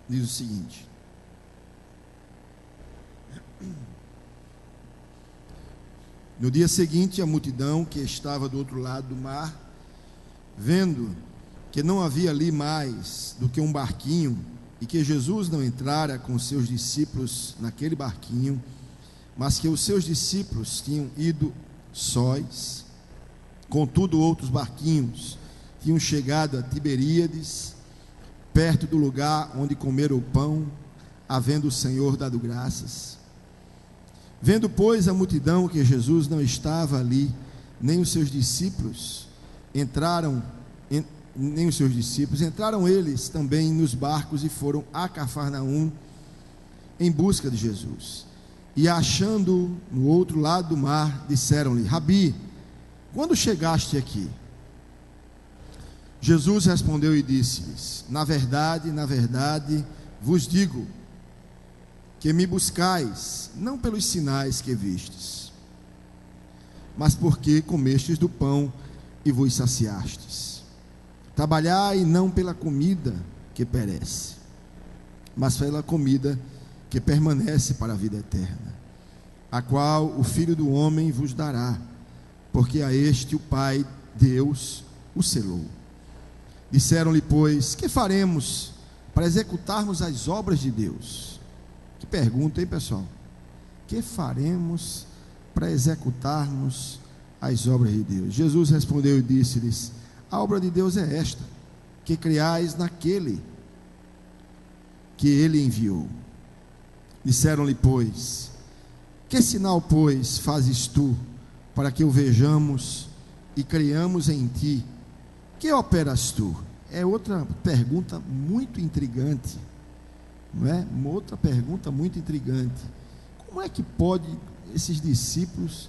diz o seguinte: no dia seguinte, a multidão que estava do outro lado do mar, vendo que não havia ali mais do que um barquinho, e que Jesus não entrara com seus discípulos naquele barquinho, mas que os seus discípulos tinham ido sós, contudo outros barquinhos tinham chegado a Tiberíades, perto do lugar onde comeram o pão, havendo o Senhor dado graças. Vendo, pois, a multidão que Jesus não estava ali, nem os seus discípulos, entraram eles também nos barcos e foram a Cafarnaum em busca de Jesus. E achando-o no outro lado do mar, disseram-lhe: Rabi, quando chegaste aqui? Jesus respondeu e disse-lhes: na verdade, vos digo, que me buscais, não pelos sinais que vistes, mas porque comestes do pão e vos saciastes. Trabalhai não pela comida que perece, mas pela comida que permanece para a vida eterna, a qual o Filho do Homem vos dará, porque a este o Pai, Deus, o selou. Disseram-lhe, pois: que faremos para executarmos as obras de Deus? Que pergunta, hein, pessoal? Que faremos para executarmos as obras de Deus? Jesus respondeu e disse-lhes: a obra de Deus é esta, que creais naquele que ele enviou. Disseram-lhe, pois: que sinal, pois, fazes tu, para que o vejamos e creiamos em ti? Que operas tu? É outra pergunta muito intrigante, não é? Uma outra pergunta muito intrigante. Como é que pode esses discípulos,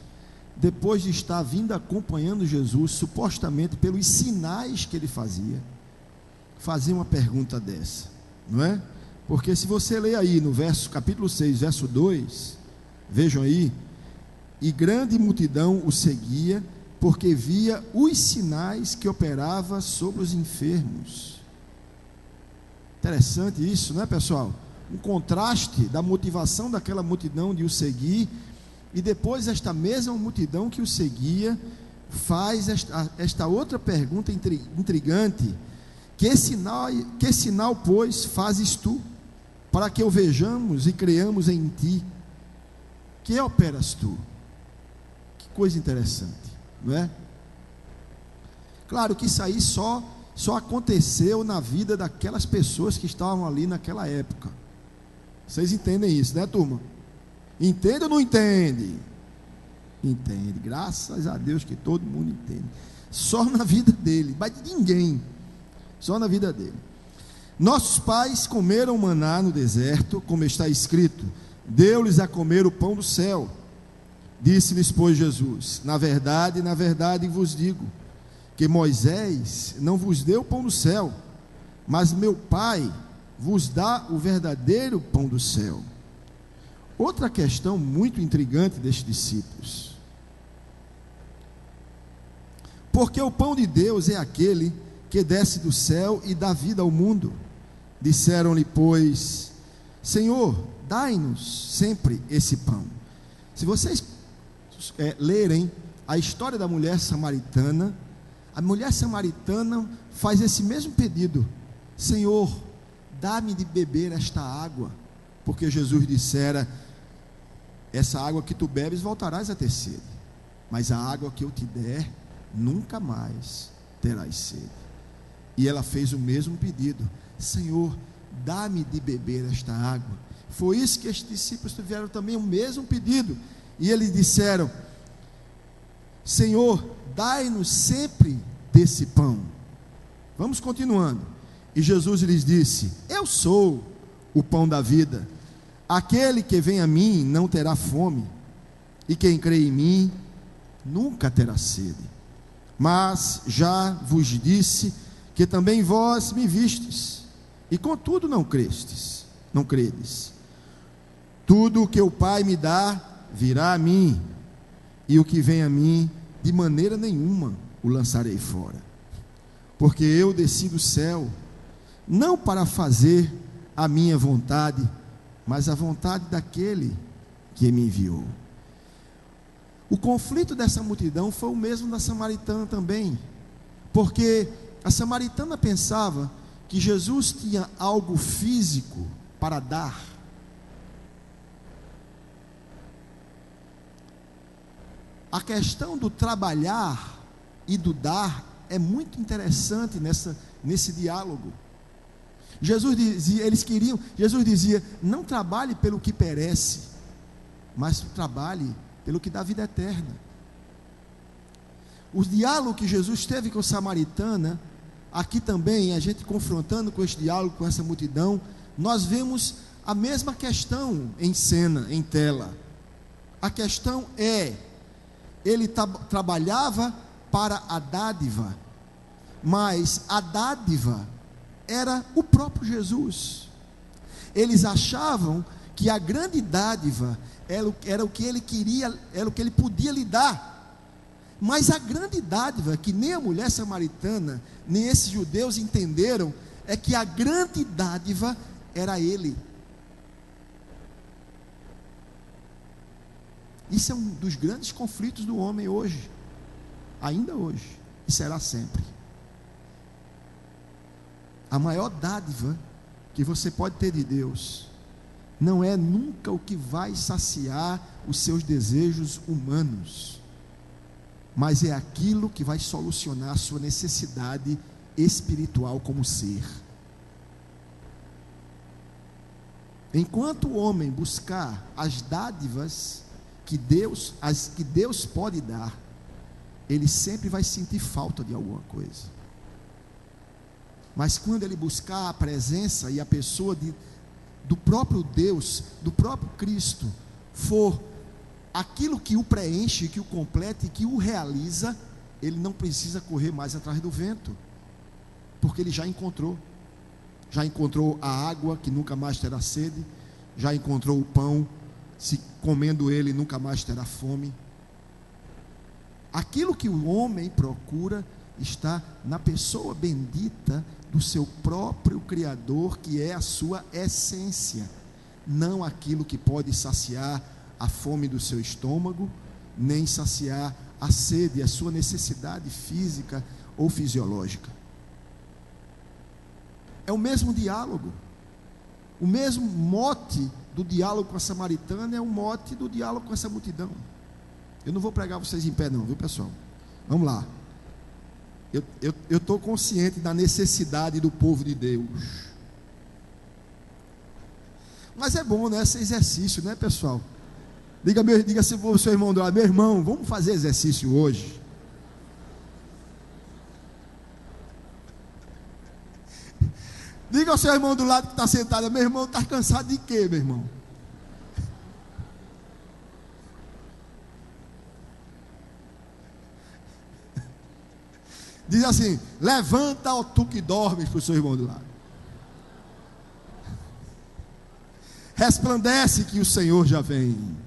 depois de estar vindo acompanhando Jesus, supostamente pelos sinais que ele fazia, fazer uma pergunta dessa, não é? Porque se você ler aí no capítulo 6, verso 2, vejam aí: e grande multidão o seguia, porque via os sinais que operava sobre os enfermos. Interessante isso, não é, pessoal? Um contraste da motivação daquela multidão de o seguir, e depois esta mesma multidão que o seguia faz esta outra pergunta intrigante: que sinal, pois, fazes tu, para que o vejamos e creiamos em ti? Que operas tu? Que coisa interessante, não é? Claro que isso aí só aconteceu na vida daquelas pessoas que estavam ali naquela época. Vocês entendem isso, né, turma? Entende ou não entende? Entende, graças a Deus que todo mundo entende. Só na vida dele, mas de ninguém, só na vida dele. Nossos pais comeram maná no deserto, como está escrito: deu-lhes a comer o pão do céu. Disse-lhes, pois, Jesus: na verdade vos digo, que Moisés não vos deu o pão do céu, mas meu Pai vos dá o verdadeiro pão do céu. Outra questão muito intrigante destes discípulos: porque o pão de Deus é aquele que desce do céu e dá vida ao mundo. Disseram-lhe, pois: Senhor, dai-nos sempre esse pão. Se vocês lerem a história da mulher samaritana, a mulher samaritana faz esse mesmo pedido: Senhor, dá-me de beber esta água, porque Jesus dissera: essa água que tu bebes voltarás a ter sede, mas a água que eu te der, nunca mais terás sede. E ela fez o mesmo pedido: Senhor, dá-me de beber esta água. Foi isso que estes discípulos tiveram também, o mesmo pedido, e eles disseram: Senhor, dai-nos sempre desse pão. Vamos continuando. E Jesus lhes disse: eu sou o pão da vida. Aquele que vem a mim não terá fome, e quem crê em mim nunca terá sede. Mas já vos disse que também vós me vistes, e contudo não credes. Tudo o que o Pai me dá virá a mim, e o que vem a mim, de maneira nenhuma o lançarei fora. Porque eu desci do céu, não para fazer a minha vontade, mas a vontade daquele que me enviou. O conflito dessa multidão foi o mesmo da samaritana também, porque a samaritana pensava que Jesus tinha algo físico para dar. A questão do trabalhar e do dar é muito interessante nesse diálogo. Jesus dizia: não trabalhe pelo que perece, mas trabalhe pelo que dá vida eterna. O diálogo que Jesus teve com a samaritana, aqui também, a gente confrontando com esse diálogo, com essa multidão, nós vemos a mesma questão em cena, em tela. A questão é, ele trabalhava para a dádiva, mas a dádiva era o próprio Jesus. Eles achavam que a grande dádiva era o que ele queria, era o que ele podia lhe dar. Mas a grande dádiva, que nem a mulher samaritana, nem esses judeus entenderam, é que a grande dádiva era ele. Isso é um dos grandes conflitos do homem hoje, ainda hoje, e será sempre. A maior dádiva que você pode ter de Deus não é nunca o que vai saciar os seus desejos humanos, mas é aquilo que vai solucionar a sua necessidade espiritual como ser. Enquanto o homem buscar as dádivas que Deus pode dar, ele sempre vai sentir falta de alguma coisa. Mas quando ele buscar a presença e a pessoa do próprio Deus, do próprio Cristo, for aquilo que o preenche, que o completa e que o realiza, ele não precisa correr mais atrás do vento, porque ele já encontrou a água que nunca mais terá sede, já encontrou o pão, se comendo ele nunca mais terá fome. Aquilo que o homem procura está na pessoa bendita do seu próprio Criador, que é a sua essência, não aquilo que pode saciar a fome do seu estômago, nem saciar a sede, a sua necessidade física ou fisiológica. É o mesmo diálogo, o mesmo mote do diálogo com a samaritana é o mote do diálogo com essa multidão. Eu não vou pregar vocês em pé não, viu pessoal? Vamos lá. Eu estou consciente da necessidade do povo de Deus, mas é bom, né, esse exercício, né pessoal? Diga assim para o seu irmão do lado: meu irmão, vamos fazer exercício hoje. Diga ao seu irmão do lado que está sentado: meu irmão, está cansado de quê, meu irmão? Diz assim: levanta, ó tu que dormes, para o seu irmão do lado. Resplandece que o Senhor já vem.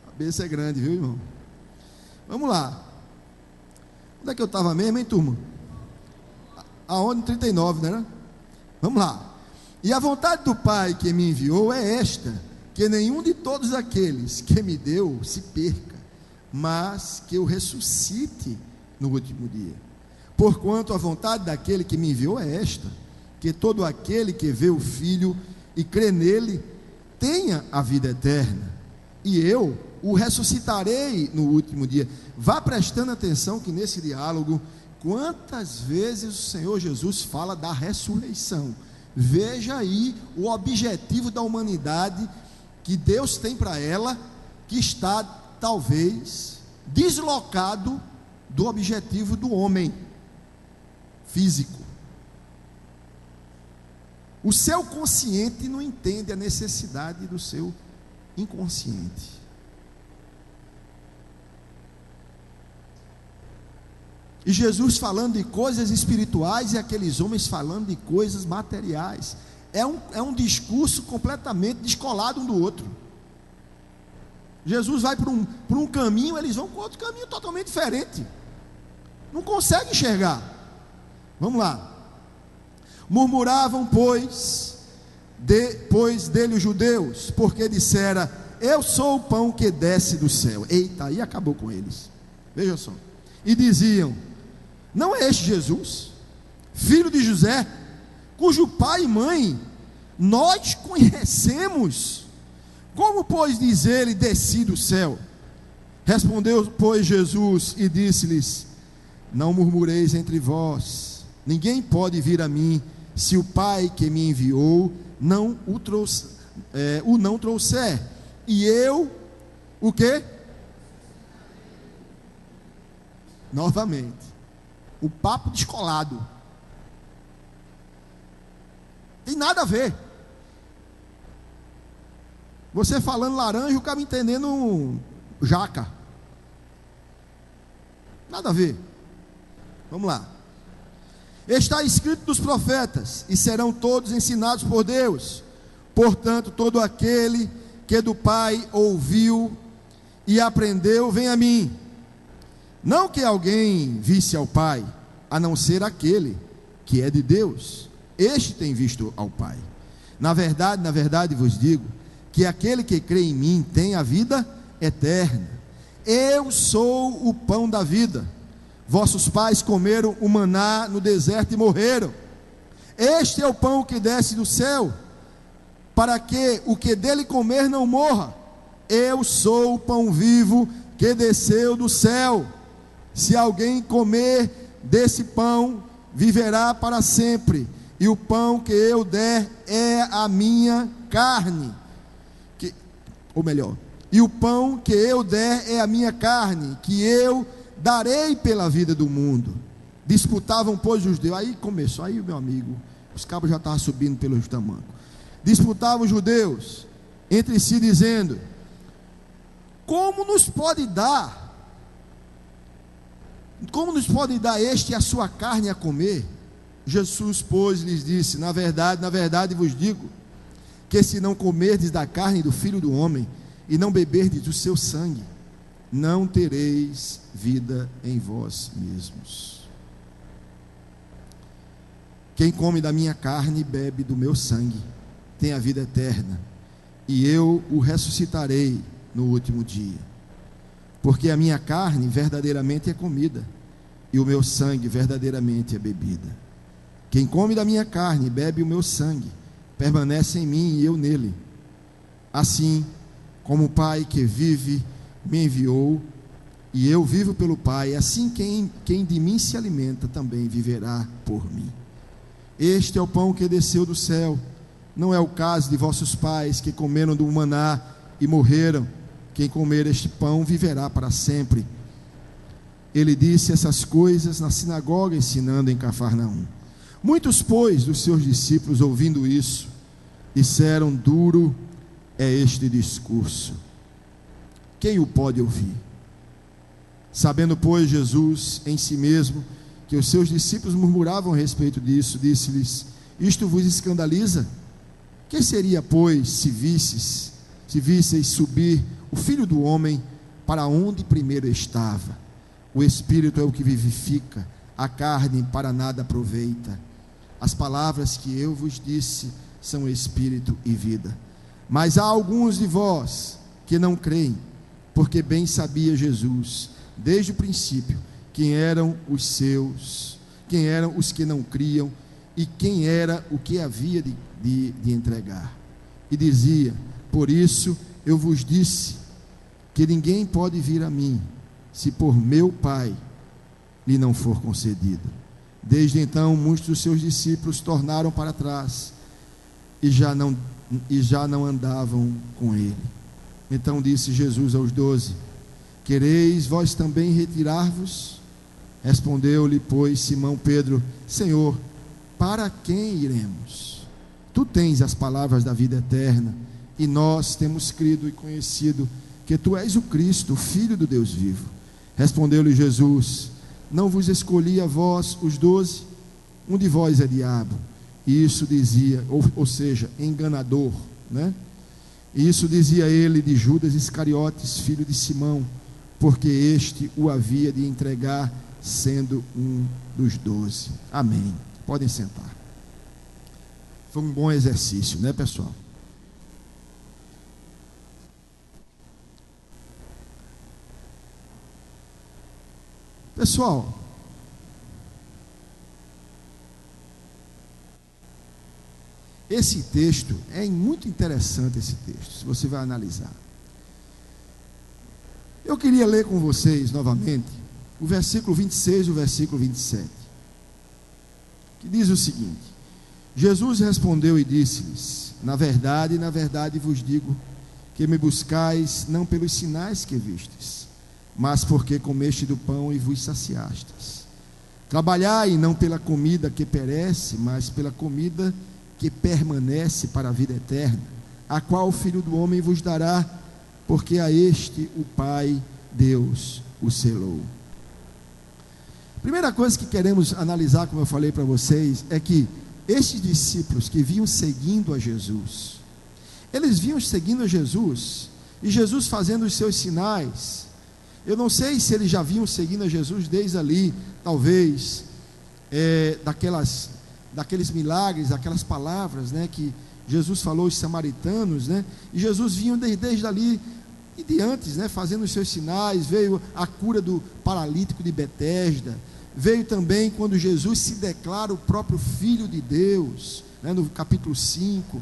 A bênção é grande, viu, irmão? Vamos lá. Onde é que eu estava mesmo, hein, turma? Aonde? 39, né? Vamos lá. E a vontade do Pai que me enviou é esta: que nenhum de todos aqueles que me deu se perca, mas que eu ressuscite no último dia. Porquanto a vontade daquele que me enviou é esta: que todo aquele que vê o Filho e crê nele tenha a vida eterna, e eu o ressuscitarei no último dia. Vá prestando atenção que nesse diálogo, quantas vezes o Senhor Jesus fala da ressurreição. Veja aí o objetivo da humanidade que Deus tem para ela, que está talvez deslocado do objetivo do homem físico. O seu consciente não entende a necessidade do seu inconsciente. E Jesus falando de coisas espirituais e aqueles homens falando de coisas materiais. É um discurso completamente descolado um do outro. Jesus vai por um caminho, eles vão por outro caminho totalmente diferente. Não consegue enxergar. Vamos lá. Murmuravam, pois dele os judeus, porque dissera: eu sou o pão que desce do céu. Eita, aí acabou com eles. Veja só. E diziam: não é este Jesus, filho de José, cujo pai e mãe nós conhecemos? Como, pois, diz ele: desci do céu? Respondeu, pois, Jesus e disse-lhes: não murmureis entre vós. Ninguém pode vir a mim se o Pai que me enviou não o trouxer. E eu, o quê? Novamente, o papo descolado. Tem nada a ver. Você falando laranja, o cara entendendo jaca. Nada a ver. Vamos lá. Está escrito dos profetas: e serão todos ensinados por Deus. Portanto, todo aquele que do Pai ouviu e aprendeu, vem a mim. Não que alguém visse ao Pai, a não ser aquele que é de Deus. Este tem visto ao Pai. Na verdade vos digo, que aquele que crê em mim tem a vida eterna. Eu sou o pão da vida. Vossos pais comeram o maná no deserto e morreram. Este é o pão que desce do céu, para que o que dele comer não morra. Eu sou o pão vivo que desceu do céu. Se alguém comer desse pão, viverá para sempre. E o pão que eu der é a minha carne. E o pão que eu der é a minha carne, que eu darei pela vida do mundo. Disputavam, pois, os judeus. Aí começou, aí meu amigo, os cabos já estavam subindo pelos tamancos. Disputavam os judeus entre si, dizendo: como nos pode dar este a sua carne a comer? Jesus, pois, lhes disse: na verdade vos digo, que se não comerdes da carne do Filho do Homem, e não beberdes do seu sangue, não tereis vida em vós mesmos. Quem come da minha carne e bebe do meu sangue, tem a vida eterna, e eu o ressuscitarei no último dia. Porque a minha carne verdadeiramente é comida, e o meu sangue verdadeiramente é bebida. Quem come da minha carne e bebe o meu sangue, permanece em mim e eu nele. Assim como o Pai que vive me enviou, e eu vivo pelo Pai, assim quem de mim se alimenta também viverá por mim. Este é o pão que desceu do céu. Não é o caso de vossos pais, que comeram do maná e morreram. Quem comer este pão viverá para sempre. Ele disse essas coisas na sinagoga, ensinando em Cafarnaum. Muitos, pois, dos seus discípulos, ouvindo isso, disseram: duro é este discurso, quem o pode ouvir? Sabendo, pois, Jesus em si mesmo que os seus discípulos murmuravam a respeito disso, disse-lhes: isto vos escandaliza? Que seria, pois, se visseis subir o Filho do Homem para onde primeiro estava? O Espírito é o que vivifica, a carne para nada aproveita. As palavras que eu vos disse são Espírito e vida. Mas há alguns de vós que não creem, porque bem sabia Jesus, desde o princípio, quem eram os que não criam, e quem era o que havia de entregar. E dizia: por isso eu vos disse, que ninguém pode vir a mim, se por meu Pai lhe não for concedido. Desde então, muitos dos seus discípulos tornaram para trás, e já não andavam com ele. Então disse Jesus aos 12: quereis vós também retirar-vos? Respondeu-lhe, pois, Simão Pedro: Senhor, para quem iremos? Tu tens as palavras da vida eterna, e nós temos crido e conhecido que tu és o Cristo, o Filho do Deus vivo. Respondeu-lhe Jesus: não vos escolhi a vós os 12? Um de vós é diabo. E isso dizia, ou seja, enganador, né? E isso dizia ele de Judas Iscariotes, filho de Simão, porque este o havia de entregar, sendo um dos 12. Amém. Podem sentar. Foi um bom exercício, né, pessoal? Pessoal, esse texto é muito interessante, esse texto, se você vai analisar. Eu queria ler com vocês novamente o versículo 26 e o versículo 27, que diz o seguinte: Jesus respondeu e disse-lhes: na verdade vos digo que me buscais não pelos sinais que vistes, mas porque comeste do pão e vos saciastes. Trabalhai não pela comida que perece, mas pela comida que permanece para a vida eterna, a qual o Filho do Homem vos dará, porque a este o Pai, Deus, o selou. Primeira coisa que queremos analisar, como eu falei para vocês, é que estes discípulos que vinham seguindo a Jesus, eles vinham seguindo a Jesus, e Jesus fazendo os seus sinais. Eu não sei se eles já vinham seguindo a Jesus desde ali, talvez, daqueles milagres, aquelas palavras, né, que Jesus falou aos samaritanos, né, e Jesus vinha desde ali e de antes, né, fazendo os seus sinais. Veio a cura do paralítico de Betesda, veio também quando Jesus se declara o próprio Filho de Deus, né, no capítulo 5,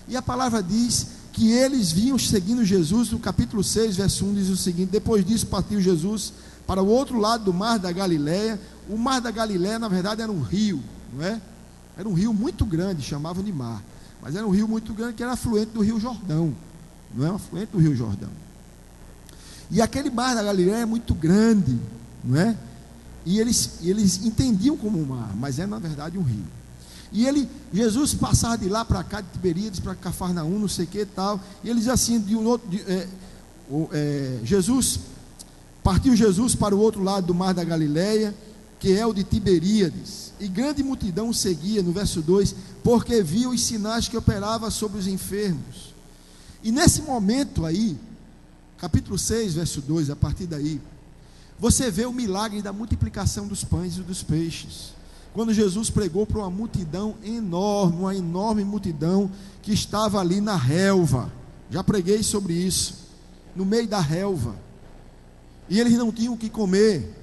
e a palavra diz que eles vinham seguindo Jesus. No capítulo 6, verso 1 diz o seguinte: depois disso partiu Jesus para o outro lado do mar da Galileia. O mar da Galileia, na verdade, era um rio, não é? Era um rio muito grande, chamavam de mar, mas era um rio muito grande, que era afluente do rio Jordão, não é? Afluente do rio Jordão. E aquele mar da Galileia é muito grande, não é? E eles entendiam como um mar, mas é na verdade um rio. E Jesus passava de lá para cá, de Tiberíades para Cafarnaum, não sei o que e tal. E eles assim, partiu Jesus para o outro lado do mar da Galileia, que é o de Tiberíades, e grande multidão o seguia, no verso 2, porque viu os sinais que operava sobre os enfermos. E nesse momento aí, capítulo 6, verso 2, a partir daí, você vê o milagre da multiplicação dos pães e dos peixes, quando Jesus pregou para uma multidão enorme, uma enorme multidão que estava ali na relva. Já preguei sobre isso, no meio da relva, e eles não tinham o que comer.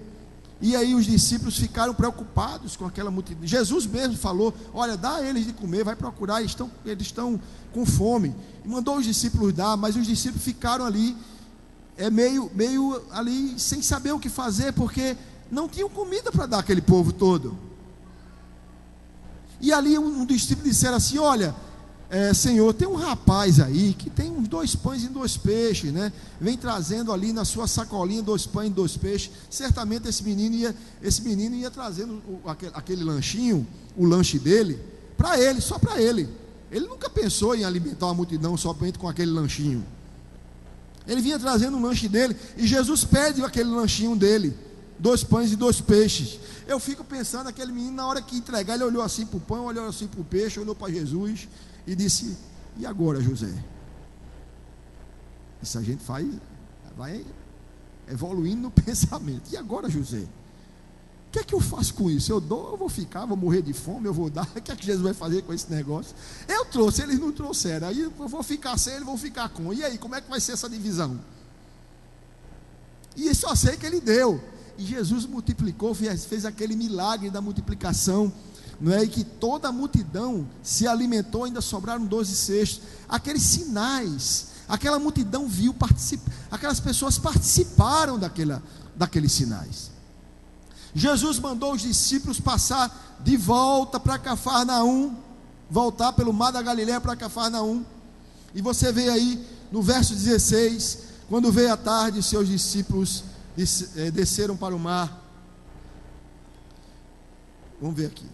E aí os discípulos ficaram preocupados com aquela multidão. Jesus mesmo falou: olha, dá a eles de comer, vai procurar, eles estão com fome. E mandou os discípulos dar, mas os discípulos ficaram ali, meio ali, sem saber o que fazer, porque não tinham comida para dar àquele povo todo. E ali um discípulo disseram assim: olha, Senhor, tem um rapaz aí que tem uns 2 pães e 2 peixes, né? Vem trazendo ali na sua sacolinha 2 pães e 2 peixes. Certamente esse menino ia trazendo aquele lanchinho, o lanche dele, para ele, só para ele. Ele nunca pensou em alimentar uma multidão somente com aquele lanchinho. Ele vinha trazendo um lanche dele, e Jesus pede aquele lanchinho dele, 2 pães e 2 peixes. Eu fico pensando, aquele menino, na hora que entregar, ele olhou assim para o pão, olhou assim para o peixe, olhou para Jesus e disse: e agora, José? Isso a gente vai evoluindo no pensamento. E agora, José? O que é que eu faço com isso? Eu dou, eu vou ficar, vou morrer de fome, eu vou dar? O que é que Jesus vai fazer com esse negócio? Eu trouxe, eles não trouxeram, aí eu vou ficar sem, eles vão ficar com. E aí, como é que vai ser essa divisão? E só sei que ele deu. E Jesus multiplicou, fez aquele milagre da multiplicação, não é? E que toda a multidão se alimentou, ainda sobraram 12 cestos. Aqueles sinais, aquela multidão viu, aquelas pessoas participaram daqueles sinais. Jesus mandou os discípulos passar de volta para Cafarnaum, voltar pelo mar da Galileia para Cafarnaum. E você vê aí no verso 16, quando veio a tarde, os seus discípulos desceram para o mar. Vamos ver aqui,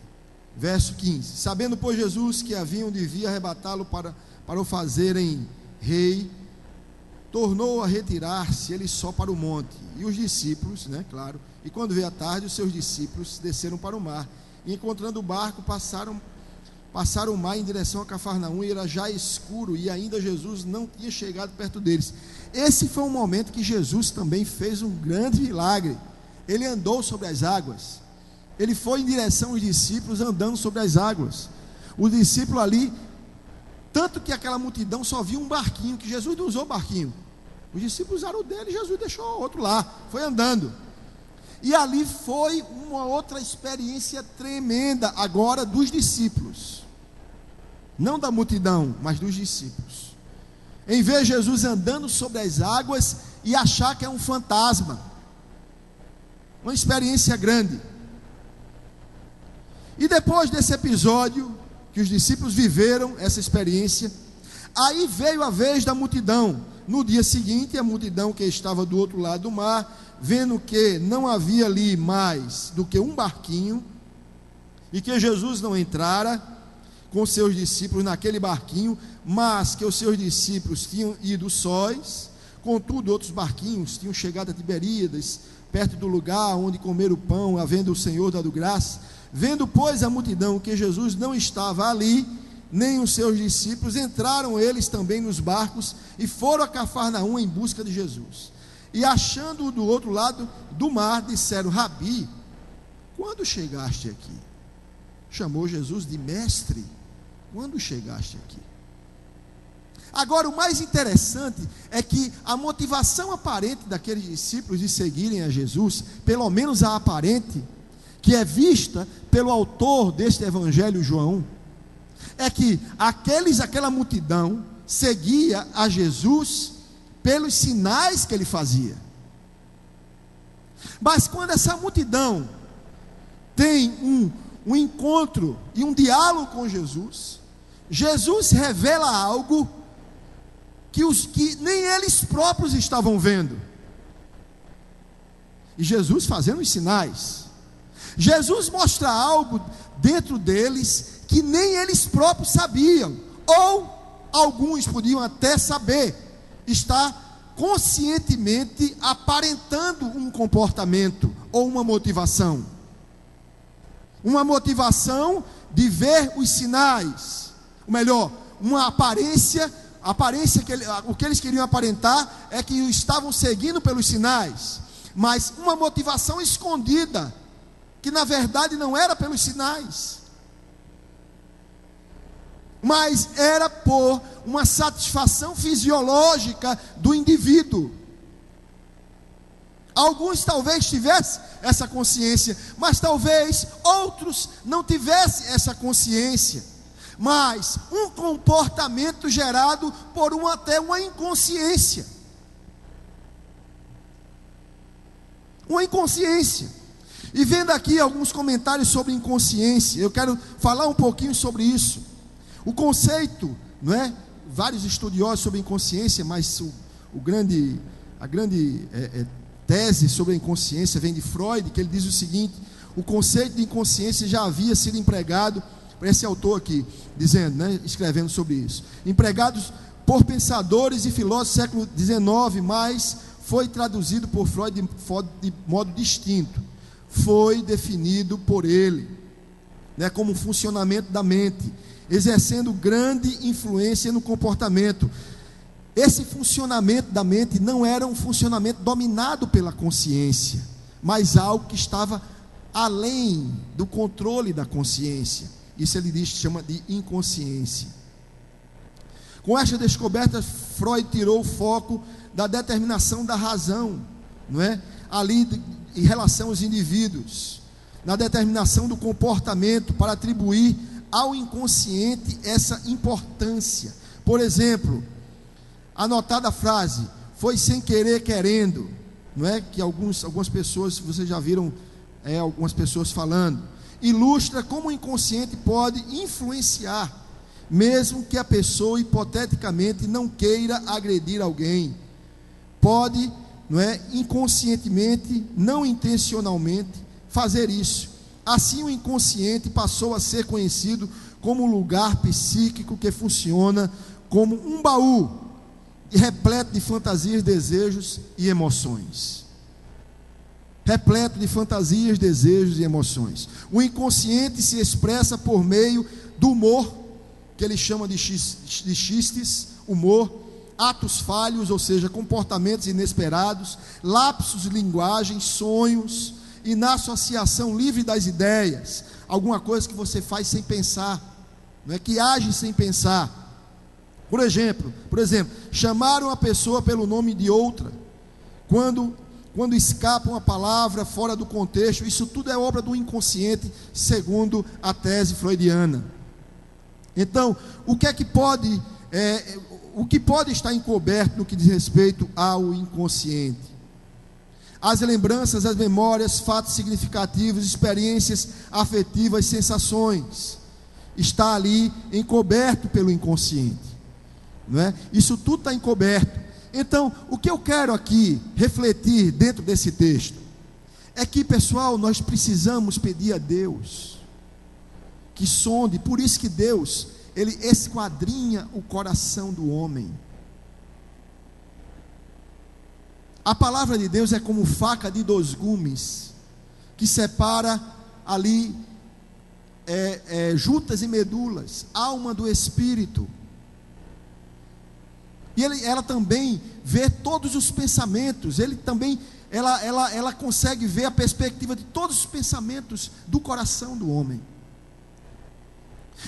verso 15: sabendo, pois, Jesus que haviam de vir arrebatá-lo para o fazerem rei, tornou a retirar-se ele só para o monte, e os discípulos, né, claro, e quando veio a tarde, os seus discípulos desceram para o mar, e encontrando o barco, passaram o mar em direção a Cafarnaum, e era já escuro, e ainda Jesus não tinha chegado perto deles. Esse foi um momento que Jesus também fez um grande milagre. Ele andou sobre as águas, ele foi em direção aos discípulos andando sobre as águas. O discípulo ali, tanto que aquela multidão só via um barquinho, que Jesus não usou barquinho. Os discípulos usaram o dele e Jesus deixou o outro lá, foi andando. E ali foi uma outra experiência tremenda, agora dos discípulos. Não da multidão, mas dos discípulos. Em ver Jesus andando sobre as águas e achar que é um fantasma. Uma experiência grande. E depois desse episódio, que os discípulos viveram essa experiência, aí veio a vez da multidão. No dia seguinte, a multidão que estava do outro lado do mar, vendo que não havia ali mais do que um barquinho, e que Jesus não entrara com seus discípulos naquele barquinho, mas que os seus discípulos tinham ido sós, contudo outros barquinhos tinham chegado a Tiberíades, perto do lugar onde comer o pão, havendo o Senhor dado graça. Vendo, pois, a multidão que Jesus não estava ali, nem os seus discípulos, entraram eles também nos barcos e foram a Cafarnaum em busca de Jesus. E achando-o do outro lado do mar, disseram: Rabi, quando chegaste aqui? Chamou Jesus de mestre. Quando chegaste aqui? Agora, o mais interessante é que a motivação aparente daqueles discípulos de seguirem a Jesus, pelo menos a aparente, que é vista pelo autor deste evangelho, João, é que aquela multidão seguia a Jesus pelos sinais que ele fazia. Mas quando essa multidão tem um encontro e um diálogo com Jesus, Jesus revela algo que nem eles próprios estavam vendo. E Jesus fazendo os sinais. Jesus mostra algo dentro deles que nem eles próprios sabiam, ou alguns podiam até saber, está conscientemente aparentando um comportamento ou uma motivação de ver os sinais, ou melhor, uma aparência o que eles queriam aparentar é que estavam seguindo pelos sinais, mas uma motivação escondida, que na verdade não era pelos sinais, mas era por uma satisfação fisiológica do indivíduo. Alguns talvez tivessem essa consciência, mas talvez outros não tivessem essa consciência. Mas um comportamento gerado por até uma inconsciência. Uma inconsciência. E vendo aqui alguns comentários sobre inconsciência, eu quero falar um pouquinho sobre isso. O conceito, não é? Vários estudiosos sobre inconsciência, mas a grande tese sobre a inconsciência vem de Freud, que ele diz o seguinte: o conceito de inconsciência já havia sido empregado por esse autor aqui, dizendo, né, escrevendo sobre isso, empregados por pensadores e filósofos do século XIX, mas foi traduzido por Freud de modo distinto. Foi definido por ele, né, como um funcionamento da mente, exercendo grande influência no comportamento. Esse funcionamento da mente não era um funcionamento dominado pela consciência, mas algo que estava além do controle da consciência. Isso ele chama de inconsciência. Com esta descoberta, Freud tirou o foco da determinação da razão, não é? Ali em relação aos indivíduos, na determinação do comportamento, para atribuir ao inconsciente essa importância. Por exemplo, a notada frase, foi sem querer querendo, não é? Que algumas pessoas, vocês já viram algumas pessoas falando, ilustra como o inconsciente pode influenciar, mesmo que a pessoa hipoteticamente não queira agredir alguém. Pode, não é, inconscientemente, não intencionalmente, fazer isso. Assim, o inconsciente passou a ser conhecido como um lugar psíquico que funciona como um baú repleto de fantasias, desejos e emoções. Repleto de fantasias, desejos e emoções. O inconsciente se expressa por meio do humor, que ele chama de xistes, humor, atos falhos, ou seja, comportamentos inesperados, lapsos de linguagem, sonhos, e na associação livre das ideias, alguma coisa que você faz sem pensar. não é, que age sem pensar. Por exemplo, chamaram a pessoa pelo nome de outra, quando escapa uma palavra fora do contexto. Isso tudo é obra do inconsciente, segundo a tese freudiana. Então, o que pode estar encoberto no que diz respeito ao inconsciente? As lembranças, as memórias, fatos significativos, experiências afetivas, sensações, está ali encoberto pelo inconsciente, não é? Isso tudo está encoberto. Então, o que eu quero aqui refletir dentro desse texto é que, pessoal, nós precisamos pedir a Deus que sonde. Por isso que Deus, Ele esquadrinha o coração do homem. A palavra de Deus é como faca de 2 gumes, que separa ali juntas e medulas, alma do espírito. E ela também vê todos os pensamentos. Ela consegue ver a perspectiva de todos os pensamentos do coração do homem.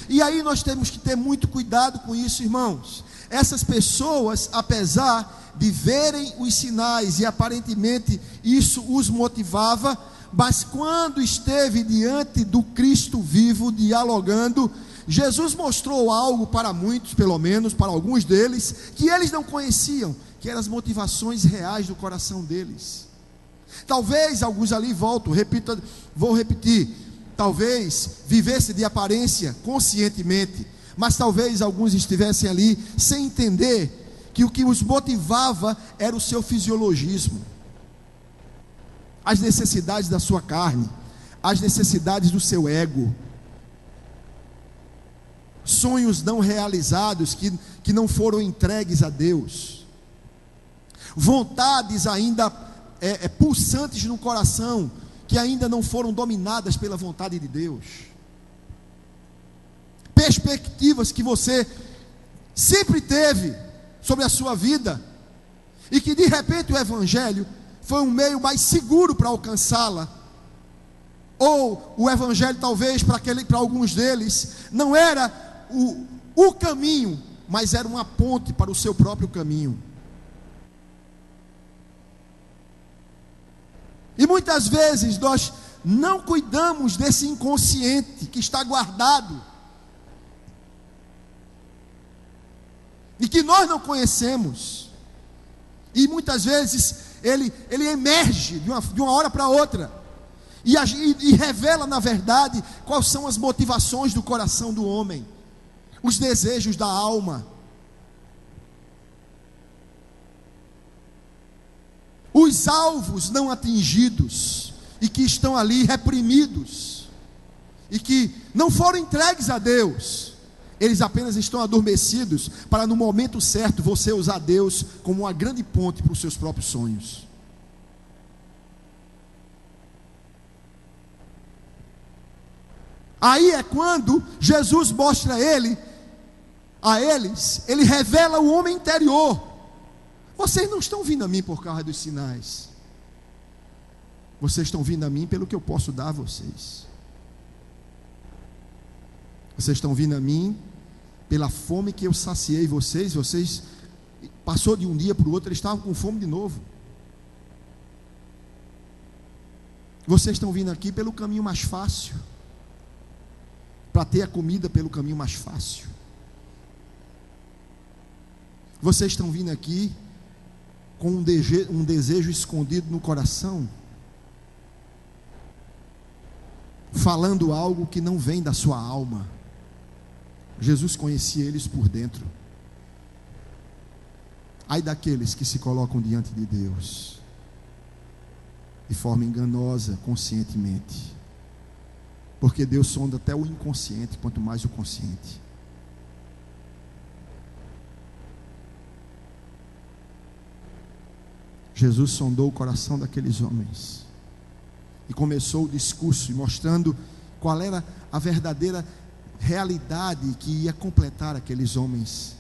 E aí nós temos que ter muito cuidado com isso, irmãos. Essas pessoas, apesar de verem os sinais e aparentemente isso os motivava, mas quando esteve diante do Cristo vivo, dialogando, Jesus mostrou algo para muitos, pelo menos para alguns deles, que eles não conheciam, que eram as motivações reais do coração deles. Talvez alguns ali, vou repetir, talvez vivesse de aparência conscientemente, mas talvez alguns estivessem ali sem entender que o que os motivava era o seu fisiologismo, as necessidades da sua carne, as necessidades do seu ego, sonhos não realizados que não foram entregues a Deus, vontades ainda pulsantes no coração, que ainda não foram dominadas pela vontade de Deus, perspectivas que você sempre teve sobre a sua vida, e que de repente o Evangelho foi um meio mais seguro para alcançá-la, ou o Evangelho talvez para alguns deles não era o caminho, mas era uma ponte para o seu próprio caminho. E muitas vezes nós não cuidamos desse inconsciente que está guardado e que nós não conhecemos, e muitas vezes ele emerge de uma hora para outra e revela na verdade quais são as motivações do coração do homem, os desejos da alma, os alvos não atingidos e que estão ali reprimidos e que não foram entregues a Deus. Eles apenas estão adormecidos para no momento certo você usar Deus como uma grande ponte para os seus próprios sonhos. Aí é quando Jesus mostra a eles, ele revela o homem interior. Vocês não estão vindo a mim por causa dos sinais, vocês estão vindo a mim pelo que eu posso dar a vocês. Vocês estão vindo a mim pela fome que eu saciei vocês. Vocês, passou de um dia para o outro, eles estavam com fome de novo. Vocês estão vindo aqui pelo caminho mais fácil, para ter a comida pelo caminho mais fácil. Vocês estão vindo aqui com um desejo escondido no coração, falando algo que não vem da sua alma. Jesus conhecia eles por dentro. Ai daqueles que se colocam diante de Deus de forma enganosa, conscientemente, porque Deus sonda até o inconsciente, quanto mais o consciente. Jesus sondou o coração daqueles homens e começou o discurso mostrando qual era a verdadeira realidade que ia completar aqueles homens.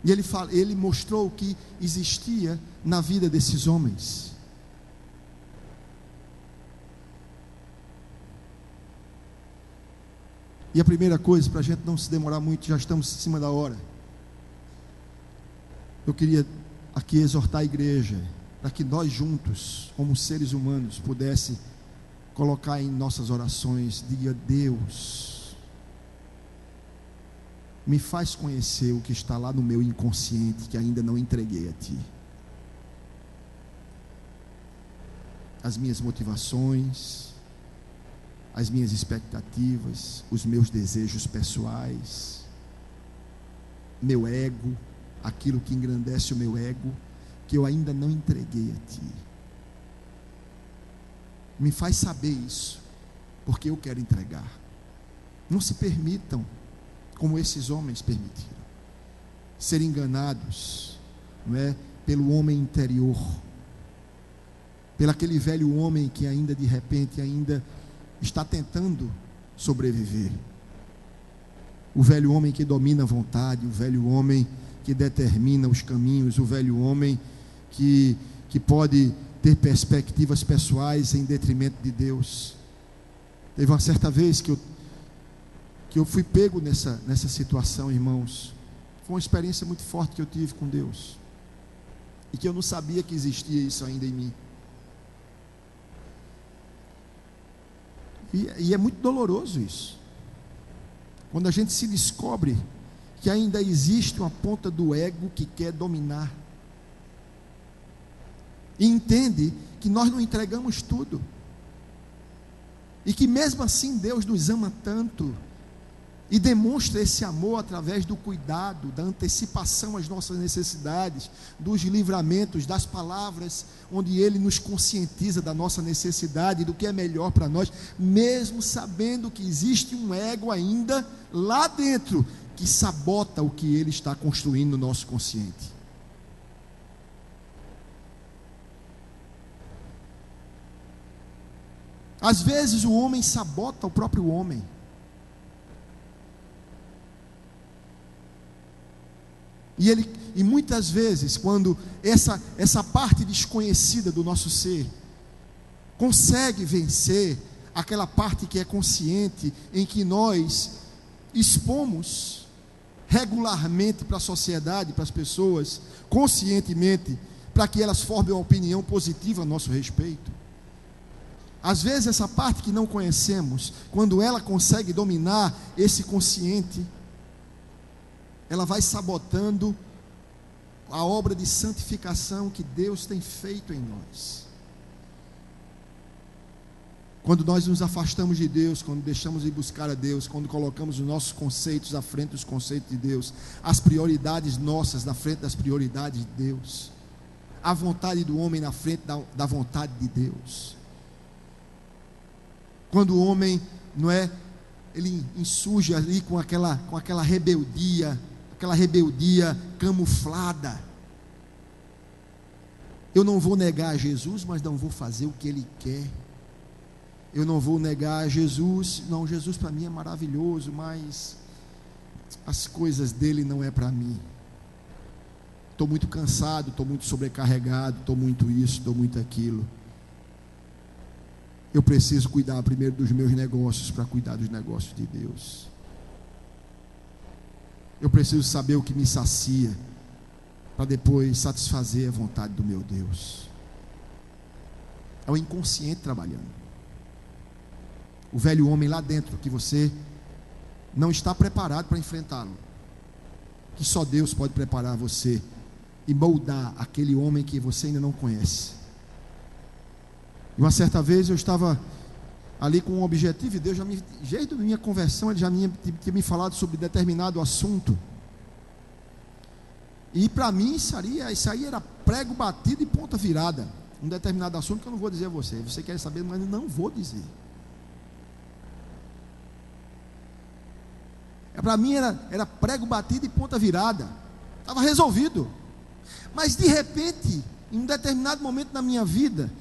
E ele mostrou o que existia na vida desses homens. E a primeira coisa, para a gente não se demorar muito, já estamos em cima da hora, eu queria aqui exortar a igreja, para que nós juntos, como seres humanos, pudesse colocar em nossas orações, diga: Deus, me faz conhecer o que está lá no meu inconsciente, que ainda não entreguei a Ti. As minhas motivações, as minhas expectativas, os meus desejos pessoais, meu ego, aquilo que engrandece o meu ego, que eu ainda não entreguei a Ti. Me faz saber isso, porque eu quero entregar. Não se permitam, como esses homens permitiram, ser enganados, não é, pelo homem interior, pelo aquele velho homem que ainda de repente ainda está tentando sobreviver. O velho homem que domina a vontade, o velho homem que determina os caminhos, o velho homem que pode ter perspectivas pessoais em detrimento de Deus. Teve uma certa vez que eu fui pego nessa situação, irmãos. Foi uma experiência muito forte que eu tive com Deus, e que eu não sabia que existia isso ainda em mim. E é muito doloroso isso, quando a gente se descobre que ainda existe uma ponta do ego que quer dominar, e entende que nós não entregamos tudo, e que mesmo assim Deus nos ama tanto, e demonstra esse amor através do cuidado, da antecipação às nossas necessidades, dos livramentos, das palavras, onde Ele nos conscientiza da nossa necessidade, do que é melhor para nós, mesmo sabendo que existe um ego ainda lá dentro, que sabota o que Ele está construindo no nosso consciente. Às vezes o homem sabota o próprio homem. E muitas vezes, quando essa parte desconhecida do nosso ser consegue vencer aquela parte que é consciente, em que nós expomos regularmente para a sociedade, para as pessoas, conscientemente, para que elas formem uma opinião positiva a nosso respeito. Às vezes essa parte que não conhecemos, quando ela consegue dominar esse consciente, ela vai sabotando a obra de santificação que Deus tem feito em nós. Quando nós nos afastamos de Deus, quando deixamos de buscar a Deus, quando colocamos os nossos conceitos à frente dos conceitos de Deus, as prioridades nossas na frente das prioridades de Deus, a vontade do homem na frente da vontade de Deus. Quando o homem, não é, ele insurge ali com aquela rebeldia, camuflada. Eu não vou negar Jesus, mas não vou fazer o que Ele quer. Eu não vou negar Jesus, não, Jesus para mim é maravilhoso, mas as coisas dele não é para mim. Estou muito cansado, estou muito sobrecarregado, estou muito isso, estou muito aquilo. Eu preciso cuidar primeiro dos meus negócios para cuidar dos negócios de Deus. Eu preciso saber o que me sacia, para depois satisfazer a vontade do meu Deus. É o inconsciente trabalhando. O velho homem lá dentro, que você não está preparado para enfrentá-lo, que só Deus pode preparar você e moldar aquele homem que você ainda não conhece. E uma certa vez eu estava ali com um objetivo, e Deus desde a minha conversão, Ele já tinha me falado sobre determinado assunto, e para mim isso aí era prego batido e ponta virada, um determinado assunto que eu não vou dizer a você quer saber, mas eu não vou dizer. Para mim era prego batido e ponta virada, estava resolvido. Mas de repente, em um determinado momento da minha vida,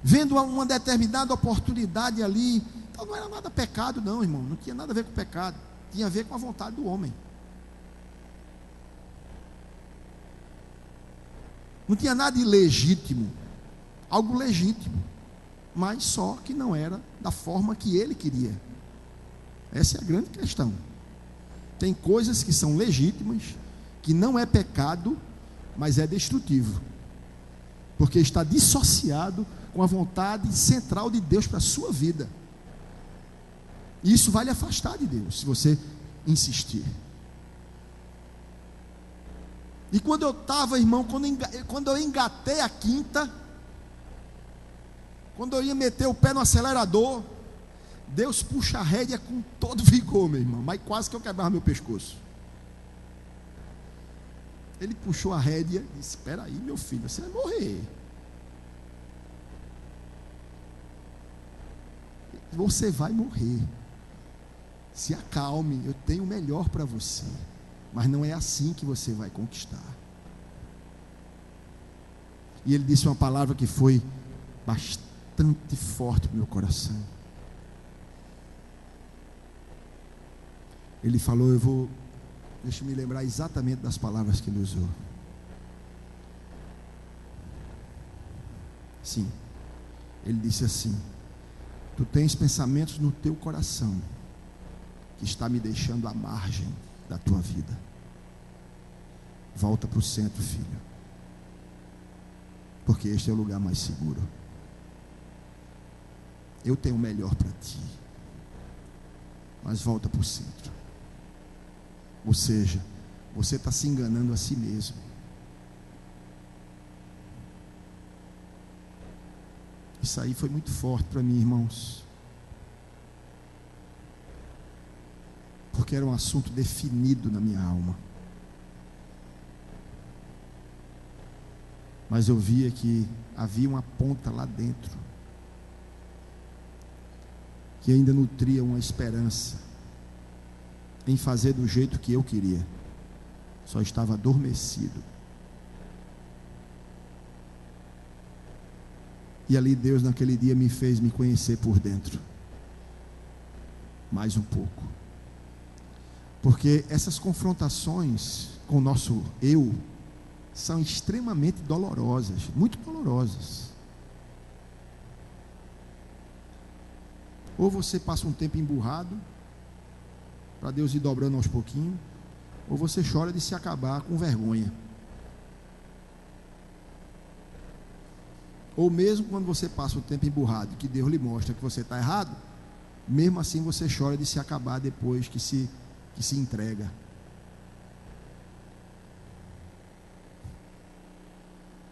vendo uma determinada oportunidade ali, então não era nada pecado não, irmão, não tinha nada a ver com pecado, tinha a ver com a vontade do homem. Não tinha nada ilegítimo, algo legítimo, mas só que não era da forma que ele queria. Essa é a grande questão. Tem coisas que são legítimas, que não é pecado, mas é destrutivo, porque está dissociado com a vontade central de Deus para a sua vida. E isso vai lhe afastar de Deus, se você insistir. E quando eu estava, irmão, quando eu engatei a quinta, quando eu ia meter o pé no acelerador, Deus puxa a rédea com todo vigor, meu irmão, mas quase que eu quebrava meu pescoço. Ele puxou a rédea e disse: espera aí, meu filho, você vai morrer. Você vai morrer. Se acalme, eu tenho o melhor para você. Mas não é assim que você vai conquistar. E ele disse uma palavra que foi bastante forte para o meu coração. Ele falou, deixa eu me lembrar exatamente das palavras que ele usou. Sim, ele disse assim: tu tens pensamentos no teu coração que está me deixando à margem da tua vida. Volta para o centro, filho, porque este é o lugar mais seguro. Eu tenho o melhor para ti, mas volta para o centro. Ou seja, você está se enganando a si mesmo. Isso aí foi muito forte para mim, irmãos, porque era um assunto definido na minha alma. Mas eu via que havia uma ponta lá dentro que ainda nutria uma esperança em fazer do jeito que eu queria. Só estava adormecido. E ali Deus naquele dia me fez me conhecer por dentro mais um pouco, porque essas confrontações com o nosso eu são extremamente dolorosas, muito dolorosas. Ou você passa um tempo emburrado para Deus ir dobrando aos pouquinhos, ou você chora de se acabar com vergonha. Ou mesmo quando você passa o tempo emburrado, que Deus lhe mostra que você está errado, mesmo assim você chora de se acabar depois que se entrega.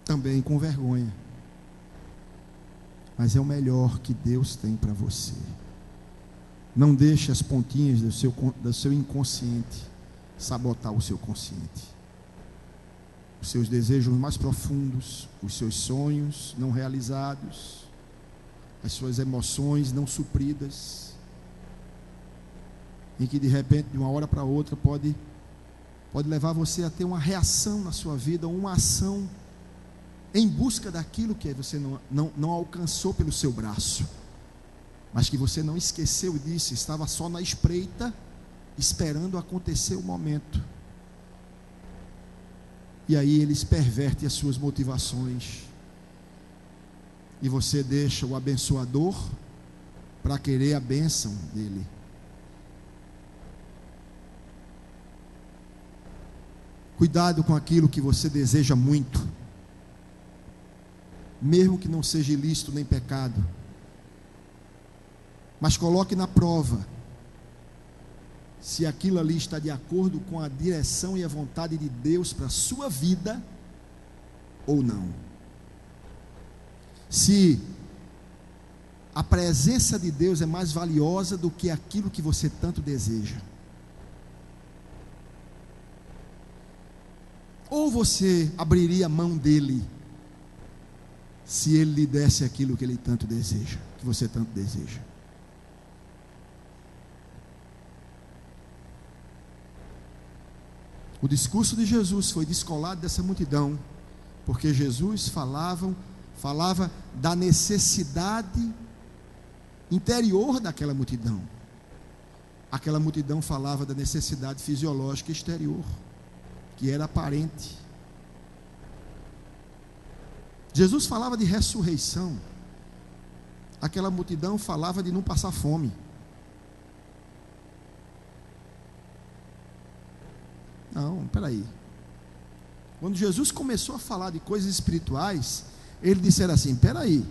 Também com vergonha. Mas é o melhor que Deus tem para você. Não deixe as pontinhas do seu inconsciente sabotar o seu consciente. Os seus desejos mais profundos, os seus sonhos não realizados, as suas emoções não supridas, em que de repente, de uma hora para outra, pode levar você a ter uma reação na sua vida, uma ação em busca daquilo que você não alcançou pelo seu braço, mas que você não esqueceu e disse, estava só na espreita, esperando acontecer o momento. E aí eles pervertem as suas motivações, e você deixa o abençoador para querer a bênção dele. Cuidado com aquilo que você deseja muito, mesmo que não seja ilícito nem pecado, mas coloque na prova se aquilo ali está de acordo com a direção e a vontade de Deus para a sua vida ou não. Se a presença de Deus é mais valiosa do que aquilo que você tanto deseja, ou você abriria a mão dele se ele lhe desse aquilo que ele tanto deseja, que você tanto deseja? O discurso de Jesus foi descolado dessa multidão, porque Jesus falava da necessidade interior daquela multidão. Aquela multidão falava da necessidade fisiológica exterior, que era aparente. Jesus falava de ressurreição. Aquela multidão falava de não passar fome. Não, peraí. Quando Jesus começou a falar de coisas espirituais, ele disseram assim: peraí,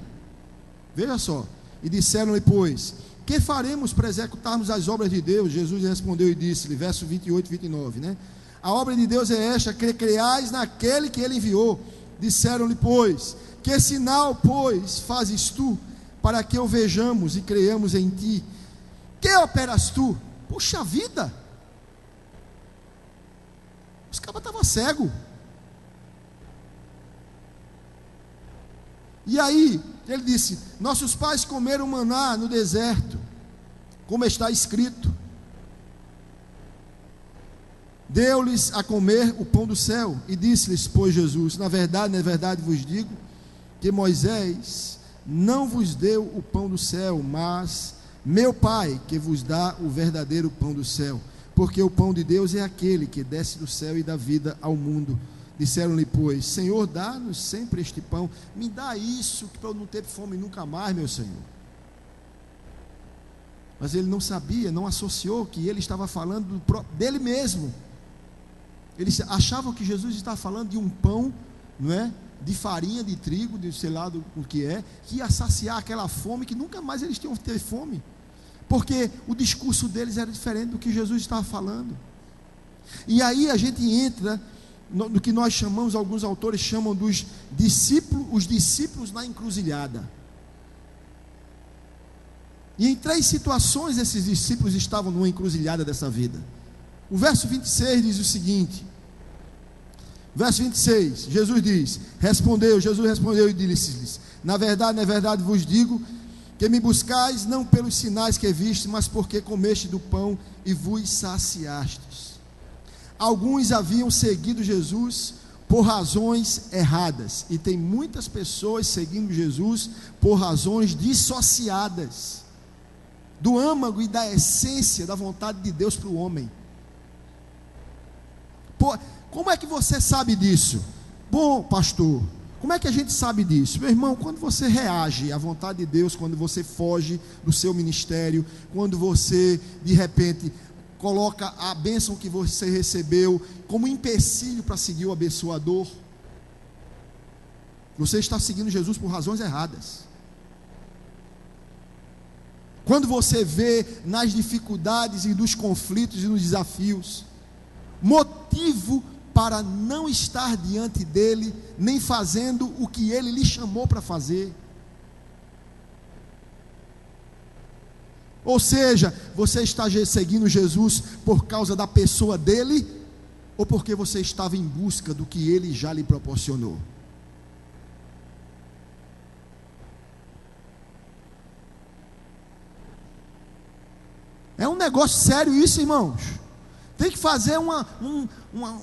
veja só. E disseram-lhe, pois, que faremos para executarmos as obras de Deus? Jesus respondeu e disse-lhe, verso 28 e 29, né? A obra de Deus é esta, que creais naquele que ele enviou. Disseram-lhe, pois, que sinal, pois, fazes tu, para que o vejamos e creiamos em ti? Que operas tu? Puxa vida! Os cabas estavam cegos. E aí, ele disse: nossos pais comeram maná no deserto, como está escrito. Deu-lhes a comer o pão do céu. E disse-lhes, pois, Jesus: na verdade vos digo, que Moisés não vos deu o pão do céu, mas meu Pai que vos dá o verdadeiro pão do céu. Porque o pão de Deus é aquele que desce do céu e dá vida ao mundo. Disseram-lhe, pois, Senhor, dá-nos sempre este pão. Me dá isso, para eu não ter fome nunca mais, meu Senhor. Mas ele não sabia, não associou que ele estava falando dele mesmo. Eles achavam que Jesus estava falando de um pão, não é? De farinha, de trigo, de sei lá do que é, que ia saciar aquela fome, que nunca mais eles tinham que ter fome. Porque o discurso deles era diferente do que Jesus estava falando. E aí a gente entra no que nós chamamos, alguns autores chamam dos discípulos, os discípulos na encruzilhada. E em 3 situações esses discípulos estavam numa encruzilhada dessa vida. O verso 26 diz o seguinte, verso 26, Jesus respondeu e disse-lhes, na verdade vos digo, que me buscais não pelos sinais que viste, mas porque comeste do pão e vos saciastes. Alguns haviam seguido Jesus por razões erradas, e tem muitas pessoas seguindo Jesus por razões dissociadas do âmago e da essência da vontade de Deus para o homem. Como é que você sabe disso? Bom, pastor, como é que a gente sabe disso? Meu irmão, quando você reage à vontade de Deus, quando você foge do seu ministério, quando você de repente coloca a bênção que você recebeu como empecilho para seguir o abençoador, você está seguindo Jesus por razões erradas. Quando você vê nas dificuldades e nos conflitos e nos desafios motivo para não estar diante dele, nem fazendo o que ele lhe chamou para fazer. Ou seja, você está seguindo Jesus por causa da pessoa dele, ou porque você estava em busca do que ele já lhe proporcionou? É um negócio sério isso, irmãos. Tem que fazer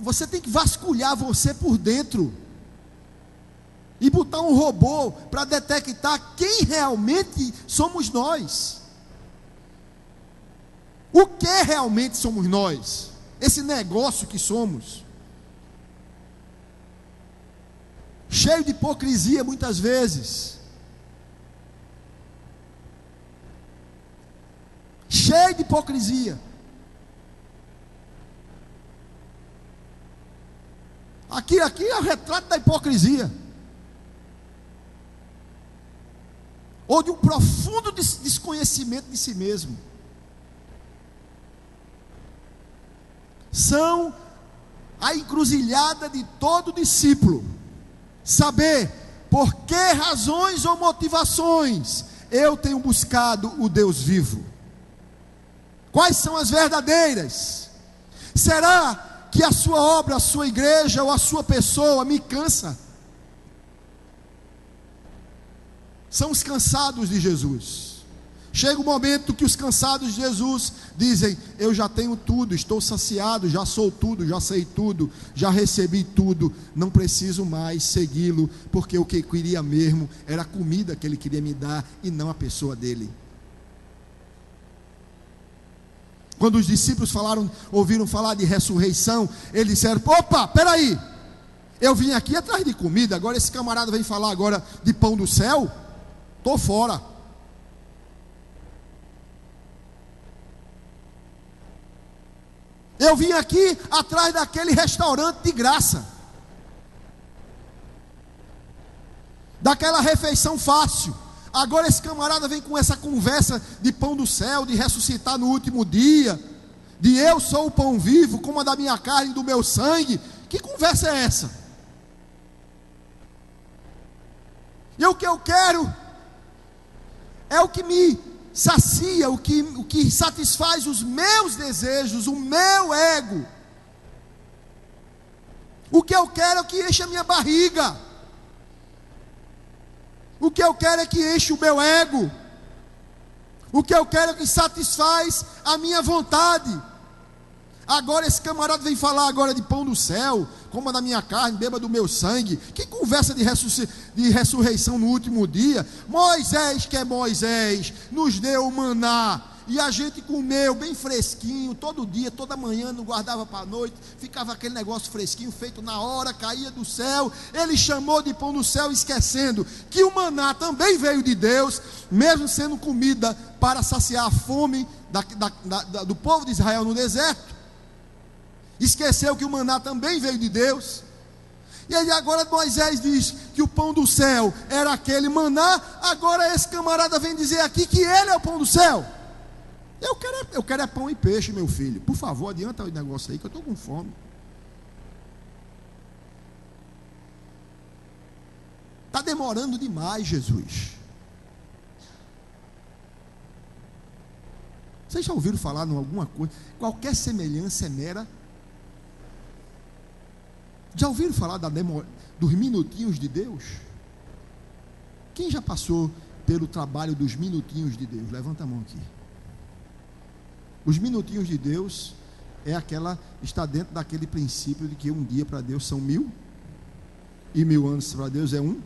você tem que vasculhar você por dentro e botar um robô para detectar quem realmente somos nós. O que realmente somos nós? Esse negócio que somos, cheio de hipocrisia muitas vezes, cheio de hipocrisia. Aqui é o retrato da hipocrisia, ou de um profundo desconhecimento de si mesmo. São a encruzilhada de todo discípulo, saber por que razões ou motivações eu tenho buscado o Deus vivo. Quais são as verdadeiras? Será que a sua obra, a sua igreja ou a sua pessoa me cansa? São os cansados de Jesus. Chega o momento que os cansados de Jesus dizem: eu já tenho tudo, estou saciado, já sou tudo, já sei tudo, já recebi tudo, não preciso mais segui-lo, porque o que eu queria mesmo era a comida que ele queria me dar e não a pessoa dele. Quando os discípulos ouviram falar de ressurreição, eles disseram: opa, peraí, eu vim aqui atrás de comida, agora esse camarada vem falar agora de pão do céu? Estou fora. Eu vim aqui atrás daquele restaurante de graça, daquela refeição fácil. Agora esse camarada vem com essa conversa de pão do céu, de ressuscitar no último dia, de eu sou o pão vivo, coma da minha carne e do meu sangue. Que conversa é essa? E o que eu quero é o que me sacia, o que satisfaz os meus desejos, o meu ego. O que eu quero é o que enche a minha barriga. O que eu quero é que enche o meu ego. O que eu quero é que satisfaz a minha vontade. Agora esse camarada vem falar agora de pão do céu, coma da minha carne, beba do meu sangue. Que conversa de ressurreição no último dia. Moisés, que é Moisés, nos deu o maná, e a gente comeu bem fresquinho, todo dia, toda manhã, não guardava para a noite, ficava aquele negócio fresquinho, feito na hora, caía do céu. Ele chamou de pão do céu, esquecendo que o maná também veio de Deus, mesmo sendo comida para saciar a fome do povo de Israel no deserto. Esqueceu que o maná também veio de Deus. E aí agora Moisés diz que o pão do céu era aquele maná. Agora esse camarada vem dizer aqui que ele é o pão do céu. Eu quero é pão e peixe, meu filho. Por favor, adianta o negócio aí que eu estou com fome. Está demorando demais, Jesus. Vocês já ouviram falar em alguma coisa? Qualquer semelhança é mera. Já ouviram falar dos minutinhos de Deus? Quem já passou pelo trabalho dos minutinhos de Deus? Levanta a mão aqui. Os minutinhos de Deus está dentro daquele princípio de que um dia para Deus são 1000 e 1000 anos para Deus é 1.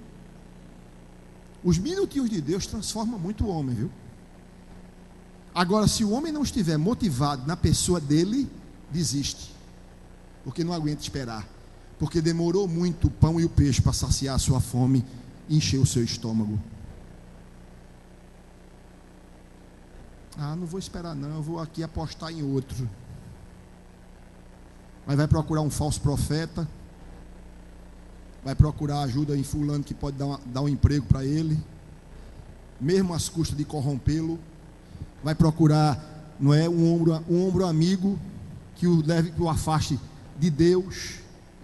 Os minutinhos de Deus transformam muito o homem, viu? Agora, se o homem não estiver motivado na pessoa dele, desiste, porque não aguenta esperar, porque demorou muito o pão e o peixe para saciar a sua fome e encher o seu estômago. Não vou esperar não, eu vou aqui apostar em outro. Mas vai procurar um falso profeta, vai procurar ajuda em fulano que pode dar um emprego para ele, mesmo às custas de corrompê-lo. Vai procurar, não é, um ombro amigo que o leve para o afaste de Deus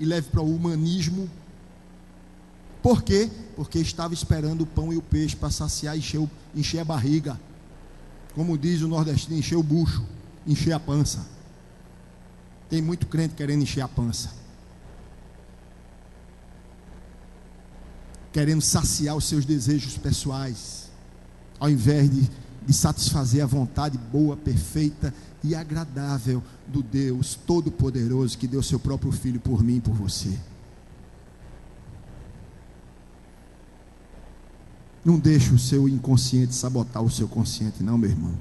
e leve para o humanismo. Por quê? Porque estava esperando o pão e o peixe para saciar e encher a barriga. Como diz o nordestino, encher o bucho, encher a pança. Tem muito crente querendo encher a pança, querendo saciar os seus desejos pessoais, ao invés de satisfazer a vontade boa, perfeita e agradável do Deus Todo-Poderoso, que deu seu próprio Filho por mim e por você. Não deixe o seu inconsciente sabotar o seu consciente, não, meu irmão.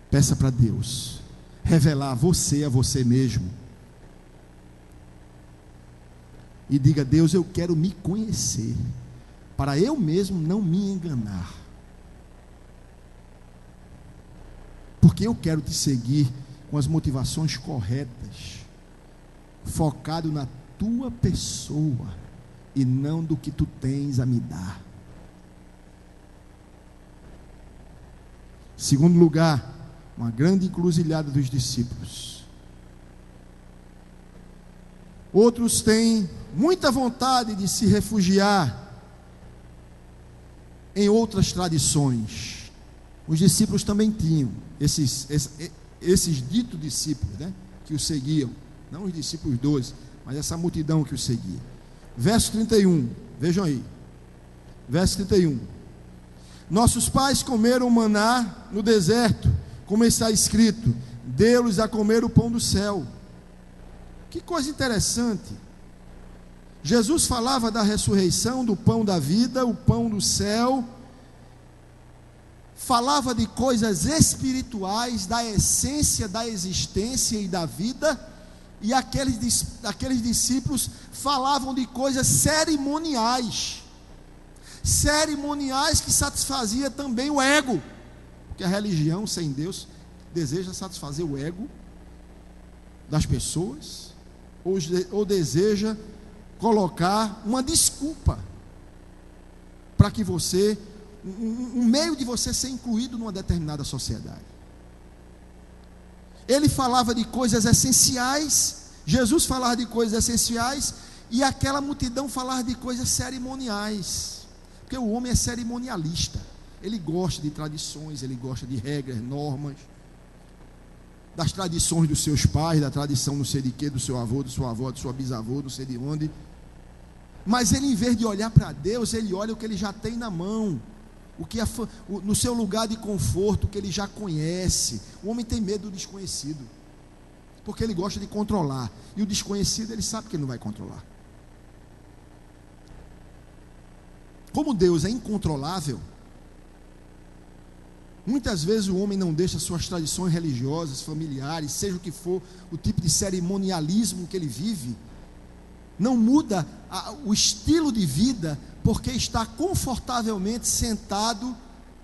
Peça para Deus revelar você a você mesmo. E diga: Deus, eu quero me conhecer, para eu mesmo não me enganar. Porque eu quero te seguir com as motivações corretas, focado na tua pessoa e não do que tu tens a me dar. Segundo lugar, uma grande encruzilhada dos discípulos. Outros têm muita vontade de se refugiar em outras tradições. Os discípulos também tinham, esses ditos discípulos, né, que o seguiam, não os discípulos 12, mas essa multidão que o seguia. Verso 31, vejam aí, verso 31. Nossos pais comeram maná no deserto, como está escrito, deu-lhes a comer o pão do céu. Que coisa interessante. Jesus falava da ressurreição, do pão da vida, o pão do céu. Falava de coisas espirituais, da essência da existência e da vida. E aqueles discípulos falavam de coisas cerimoniais que satisfazia também o ego, porque a religião sem Deus deseja satisfazer o ego. das pessoas, ou deseja colocar uma desculpa para que você, um meio de você ser incluído numa determinada sociedade. Ele falava de coisas essenciais, Jesus falava de coisas essenciais, e aquela multidão falava de coisas cerimoniais, porque o homem é cerimonialista, ele gosta de tradições, ele gosta de regras, normas, das tradições dos seus pais, da tradição não sei de quê, do seu avô, do sua avó, do seu bisavô, não sei de onde. Mas ele, em vez de olhar para Deus, ele olha o que ele já tem na mão, o que no seu lugar de conforto, o que ele já conhece. O homem tem medo do desconhecido, porque ele gosta de controlar, e o desconhecido ele sabe que ele não vai controlar. Como Deus é incontrolável, muitas vezes o homem não deixa suas tradições religiosas, familiares, seja o que for o tipo de cerimonialismo que ele vive, não muda o estilo de vida, porque está confortavelmente sentado,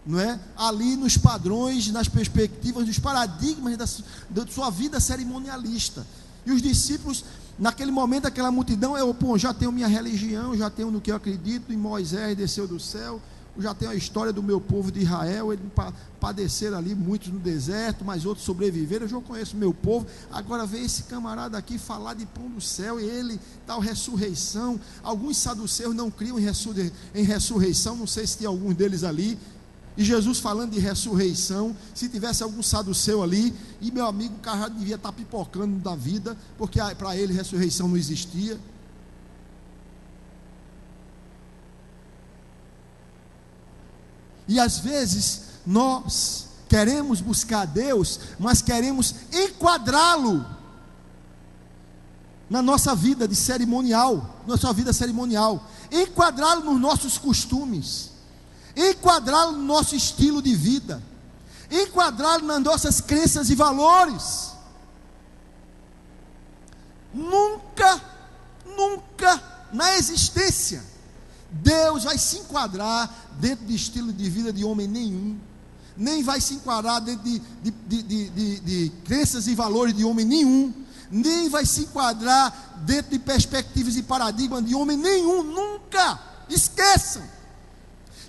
não é, ali nos padrões, nas perspectivas, nos paradigmas da sua vida cerimonialista. E os discípulos, naquele momento, aquela multidão, já tenho minha religião, já tenho no que eu acredito, em Moisés desceu do céu, já tenho a história do meu povo de Israel, eles padeceram ali, muitos no deserto, mas outros sobreviveram, eu já conheço o meu povo. Agora vem esse camarada aqui falar de pão do céu, e ele, tal ressurreição. Alguns saduceus não criam em ressurreição, não sei se tem alguns deles ali, e Jesus falando de ressurreição, se tivesse algum saduceu ali, e meu amigo, o cara devia estar pipocando da vida, porque para ele ressurreição não existia. E às vezes nós queremos buscar a Deus, mas queremos enquadrá-lo na nossa vida de cerimonial, nossa vida cerimonial, enquadrá-lo nos nossos costumes, enquadrá-lo no nosso estilo de vida, enquadrá-lo nas nossas crenças e valores. Nunca na existência Deus vai se enquadrar dentro de estilo de vida de homem nenhum, nem vai se enquadrar dentro de crenças e valores de homem nenhum, nem vai se enquadrar dentro de perspectivas e paradigmas de homem nenhum, nunca. Esqueçam.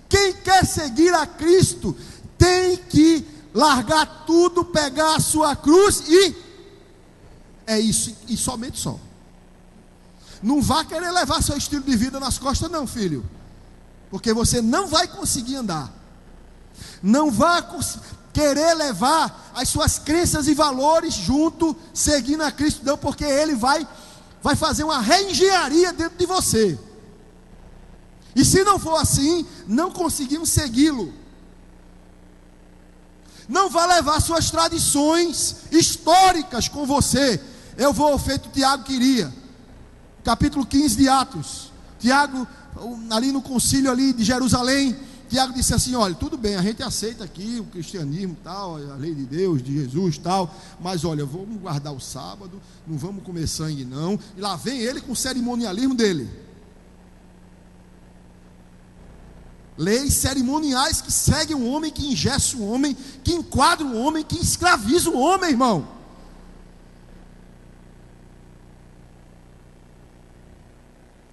Quem quer seguir a Cristo tem que largar tudo, pegar a sua cruz e é isso, e somente só. Não vá querer levar seu estilo de vida nas costas não, filho, porque você não vai conseguir andar. Não vá querer levar as suas crenças e valores junto, seguindo a Cristo não, porque Ele vai fazer uma reengenharia dentro de você, e se não for assim, não conseguimos segui-lo. Não vá levar suas tradições históricas com você. Eu vou, feito Tiago queria, capítulo 15 de Atos. Tiago, ali no concílio ali de Jerusalém, Tiago disse assim: olha, tudo bem, a gente aceita aqui o cristianismo tal, a lei de Deus, de Jesus tal, mas olha, vamos guardar o sábado, não vamos comer sangue não. E lá vem ele com o cerimonialismo dele, leis cerimoniais que seguem o homem, que engessam o homem, que enquadram o homem, que escravizam o homem, irmão.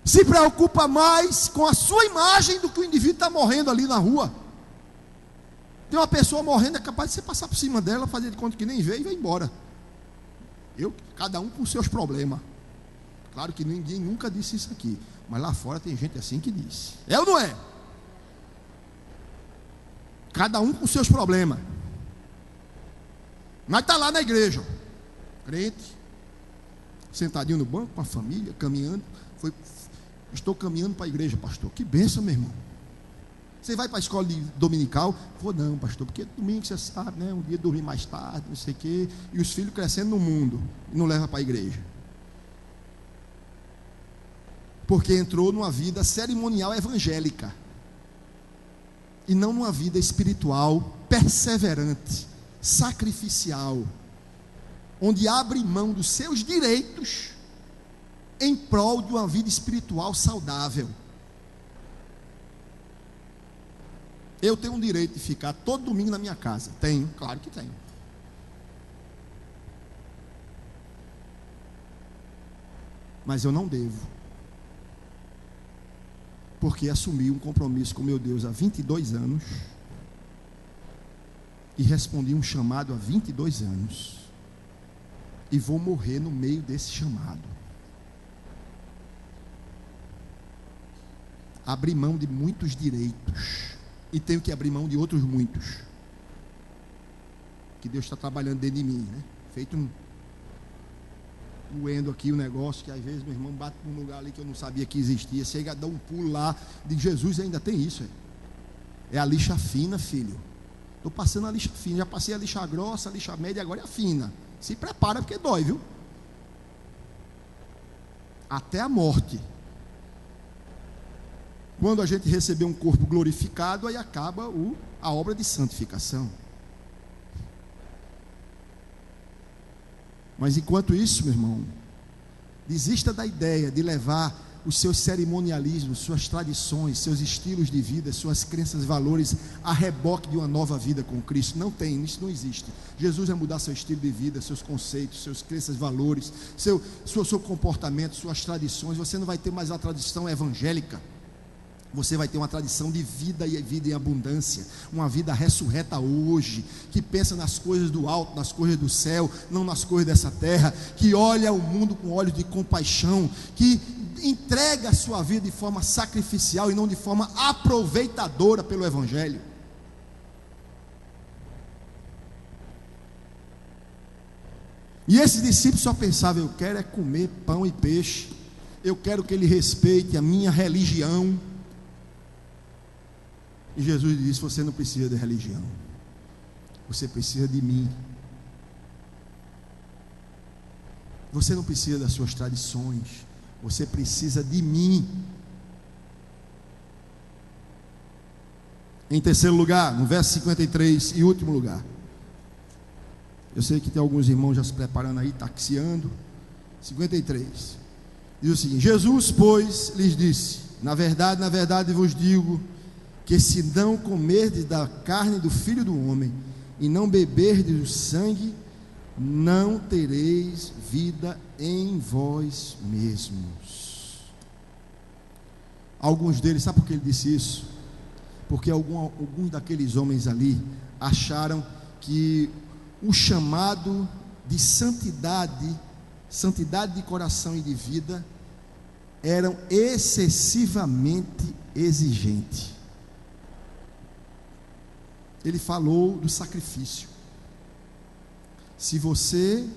Se preocupa mais com a sua imagem do que o indivíduo está morrendo ali na rua. Tem uma pessoa morrendo, é capaz de você passar por cima dela, fazer de conta que nem veio e vai embora. Cada um com seus problemas. Claro que ninguém nunca disse isso aqui, mas lá fora tem gente assim que diz. É ou não é? Cada um com seus problemas. Mas está lá na igreja, crente, sentadinho no banco com a família, caminhando. Estou caminhando para a igreja, pastor. Que bênção, meu irmão. Você vai para a escola dominical? Vou não, pastor, porque domingo você sabe, né? Um dia dormir mais tarde, não sei o quê. E os filhos crescendo no mundo e não leva para a igreja, porque entrou numa vida cerimonial evangélica e não numa vida espiritual perseverante, sacrificial, onde abre mão dos seus direitos em prol de uma vida espiritual saudável. Eu tenho um direito de ficar todo domingo na minha casa? Tenho, claro que tenho. mas eu não devo, porque assumi um compromisso com meu Deus há 22 anos e respondi um chamado há 22 anos e vou morrer no meio desse chamado. Abri mão de muitos direitos e tenho que abrir mão de outros muitos que Deus está trabalhando dentro de mim, né? Feito doendo aqui o negócio, que às vezes meu irmão bate num lugar ali que eu não sabia que existia, chega a dar um pulo lá, de Jesus ainda tem isso, é a lixa fina, filho. Estou passando a lixa fina, já passei a lixa grossa, a lixa média, agora é a fina. Se prepara porque dói, viu? Até a morte. Quando a gente receber um corpo glorificado, aí acaba a obra de santificação. Mas enquanto isso, meu irmão, desista da ideia de levar os seus cerimonialismos, suas tradições, seus estilos de vida, suas crenças e valores a reboque de uma nova vida com Cristo. Não tem, isso não existe. Jesus vai mudar seu estilo de vida, seus conceitos, suas crenças e valores, seu comportamento, suas tradições. Você não vai ter mais a tradição evangélica. Você vai ter uma tradição de vida e vida em abundância, uma vida ressurreta hoje, que pensa nas coisas do alto, nas coisas do céu, não nas coisas dessa terra, que olha o mundo com olhos de compaixão, que entrega a sua vida de forma sacrificial e não de forma aproveitadora pelo Evangelho. E esses discípulos só pensavam: eu quero é comer pão e peixe, eu quero que ele respeite a minha religião. E Jesus disse: você não precisa de religião, você precisa de mim. Você não precisa das suas tradições, você precisa de mim. Em terceiro lugar, no verso 53 e último lugar, eu sei que tem alguns irmãos já se preparando aí, taxiando. 53 diz o seguinte: Jesus, pois, lhes disse: na verdade vos digo, que se não comerdes da carne do Filho do Homem e não beberdes o sangue, não tereis vida em vós mesmos. Alguns deles, sabe por que ele disse isso? Porque alguns daqueles homens ali acharam que o chamado de santidade de coração e de vida, eram excessivamente exigentes. Ele falou do sacrifício. Se você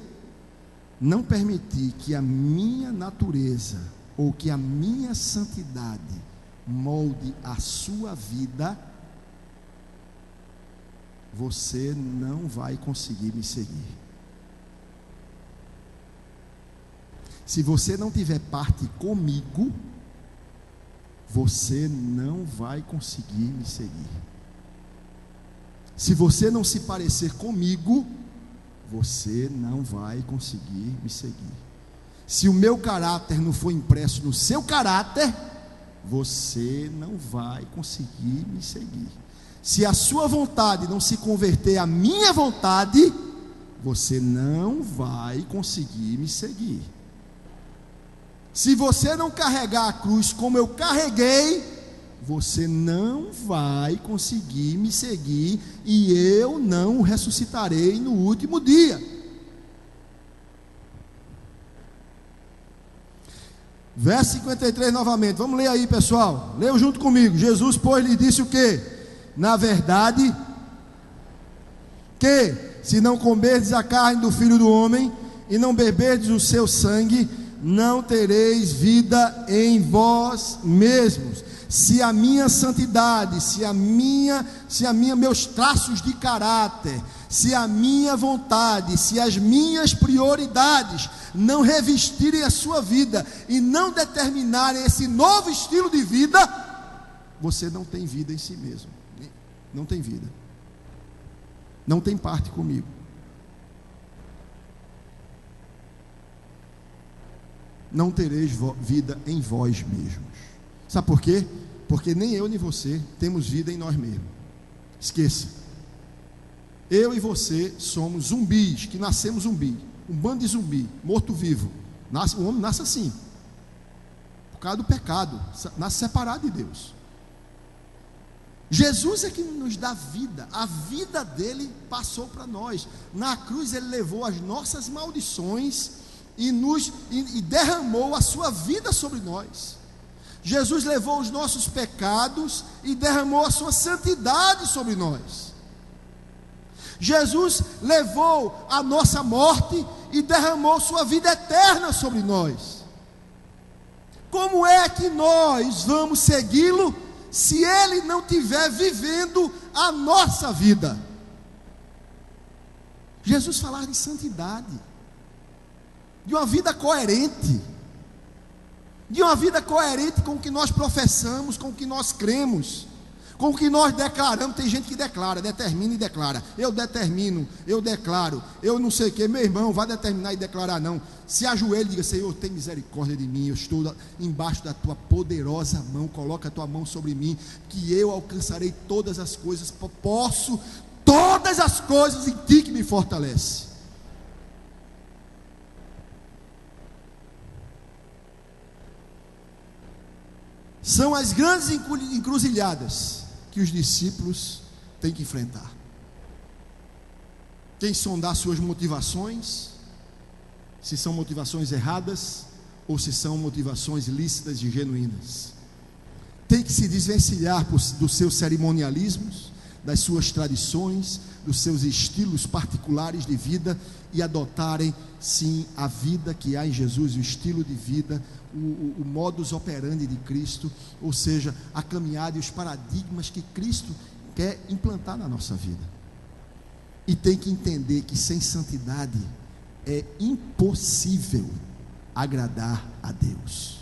não permitir que a minha natureza ou que a minha santidade molde a sua vida, você não vai conseguir me seguir. Se você não tiver parte comigo, você não vai conseguir me seguir. Se você não se parecer comigo, você não vai conseguir me seguir. Se o meu caráter não for impresso no seu caráter, você não vai conseguir me seguir. Se a sua vontade não se converter à minha vontade, você não vai conseguir me seguir. Se você não carregar a cruz como eu carreguei, você não vai conseguir me seguir, e eu não ressuscitarei no último dia. Verso 53 novamente, vamos ler aí, pessoal, leiam junto comigo. Jesus, pois, lhe disse o quê? Na verdade, que se não comerdes a carne do Filho do Homem e não beberdes o seu sangue, não tereis vida em vós mesmos. Se a minha santidade, se a minha meus traços de caráter, se a minha vontade, se as minhas prioridades não revestirem a sua vida e não determinarem esse novo estilo de vida, você não tem vida em si mesmo. Não tem vida. Não tem parte comigo. Não tereis vida em vós mesmos. Sabe por quê? Porque nem eu nem você temos vida em nós mesmos. Esqueça. Eu e você somos zumbis, que nascemos zumbi. Um bando de zumbi, morto-vivo. O homem nasce assim. Por causa do pecado, nasce separado de Deus. Jesus é que nos dá vida, a vida dele passou para nós. Na cruz ele levou as nossas maldições e derramou a sua vida sobre nós. Jesus levou os nossos pecados e derramou a sua santidade sobre nós. Jesus levou a nossa morte e derramou sua vida eterna sobre nós. Como é que nós vamos segui-lo se ele não estiver vivendo a nossa vida? Jesus falava de santidade, de uma vida coerente, com o que nós professamos, com o que nós cremos, com o que nós declaramos. Tem gente que declara, determina e declara. Eu determino, eu declaro, eu não sei o que. Meu irmão, vai determinar e declarar não. Se ajoelhe e diga: Senhor, tem misericórdia de mim, eu estou embaixo da tua poderosa mão, coloca a tua mão sobre mim, que eu alcançarei todas as coisas, posso todas as coisas em ti que me fortalece. São as grandes encruzilhadas que os discípulos têm que enfrentar. Tem que sondar suas motivações, se são motivações erradas ou se são motivações lícitas e genuínas. Tem que se desvencilhar dos seus cerimonialismos, das suas tradições, dos seus estilos particulares de vida e adotarem sim a vida que há em Jesus, o estilo de vida, o modus operandi de Cristo, ou seja, a caminhada e os paradigmas que Cristo quer implantar na nossa vida. E tem que entender que sem santidade é impossível agradar a Deus.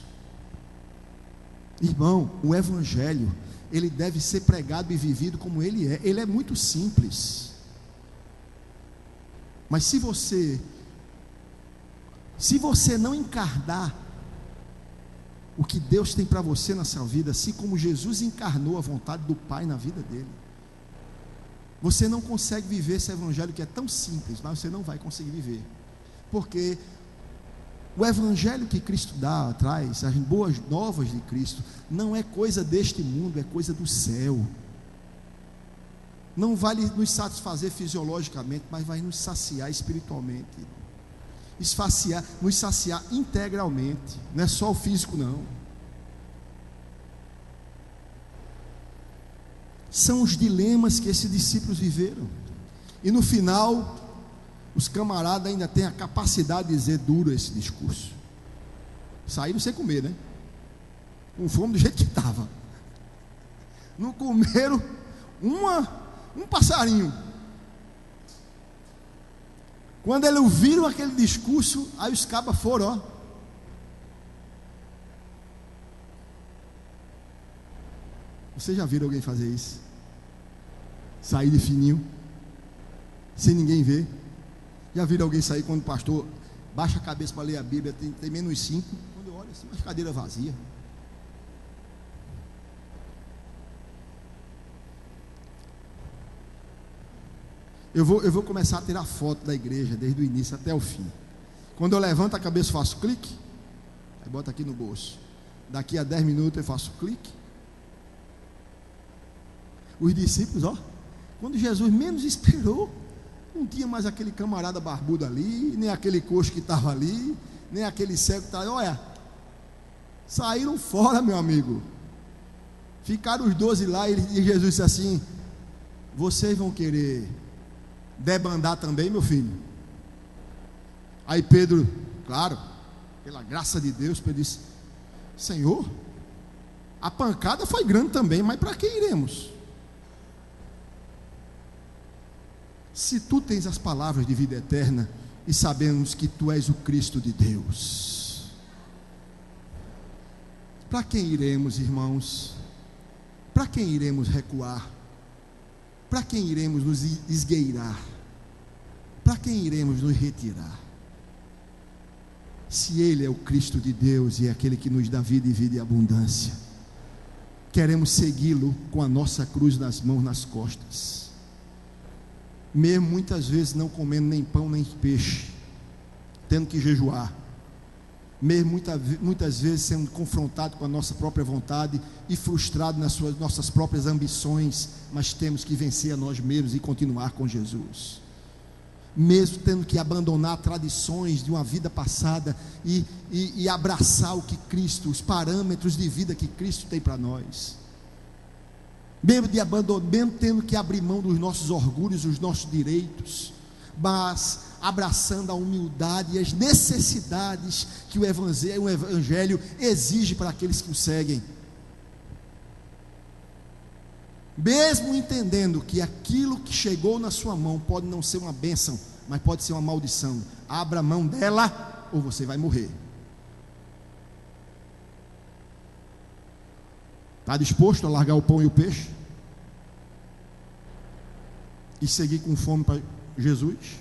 Irmão, o Evangelho, ele deve ser pregado e vivido como ele é. Ele é muito simples. Mas se você não encarnar o que Deus tem para você na sua vida, assim como Jesus encarnou a vontade do Pai na vida dele, você não consegue viver esse Evangelho que é tão simples, mas você não vai conseguir viver, porque o Evangelho que Cristo traz, as boas novas de Cristo, não é coisa deste mundo, é coisa do céu. Não vai nos satisfazer fisiologicamente, mas vai nos saciar espiritualmente, nos saciar integralmente. Não é só o físico não. São os dilemas que esses discípulos viveram. E no final, os camaradas ainda têm a capacidade de dizer duro esse discurso. Saíram sem comer, né? Com fome do jeito que estava. Não comeram um passarinho. Quando eles ouviram aquele discurso, aí os cabas foram, ó. Vocês já viram alguém fazer isso? Sair de fininho, sem ninguém ver? Já viram alguém sair quando o pastor baixa a cabeça para ler a Bíblia, tem menos 5? Quando eu olho assim, uma cadeira vazia. Eu vou começar a tirar foto da igreja desde o início até o fim. Quando eu levanto a cabeça, faço clique, aí boto aqui no bolso. Daqui a 10 minutos eu faço clique. Os discípulos, ó, quando Jesus menos esperou, não tinha mais aquele camarada barbudo ali, nem aquele coxo que estava ali, nem aquele cego que estava ali. Olha, saíram fora, meu amigo. Ficaram os 12 lá e Jesus disse assim: vocês vão querer debandar também, meu filho? Aí Pedro, claro, pela graça de Deus, Pedro disse: Senhor, a pancada foi grande também, mas para que iremos? Se tu tens as palavras de vida eterna e sabemos que tu és o Cristo de Deus, para quem iremos, irmãos? Para quem iremos recuar? Para quem iremos nos esgueirar? Para quem iremos nos retirar? Se Ele é o Cristo de Deus e é aquele que nos dá vida e vida e abundância, queremos segui-lo com a nossa cruz nas mãos, nas costas, mesmo muitas vezes não comendo nem pão nem peixe, tendo que jejuar, mesmo muitas vezes sendo confrontado com a nossa própria vontade e frustrado nas nossas próprias ambições, mas temos que vencer a nós mesmos e continuar com Jesus. Mesmo tendo que abandonar tradições de uma vida passada e abraçar o que Cristo, os parâmetros de vida que Cristo tem para nós. Mesmo tendo que abrir mão dos nossos orgulhos, dos nossos direitos, mas abraçando a humildade e as necessidades que o Evangelho exige para aqueles que o seguem. Mesmo entendendo que aquilo que chegou na sua mão pode não ser uma bênção, mas pode ser uma maldição, abra mão dela ou você vai morrer. Está disposto a largar o pão e o peixe? E seguir com fome para Jesus?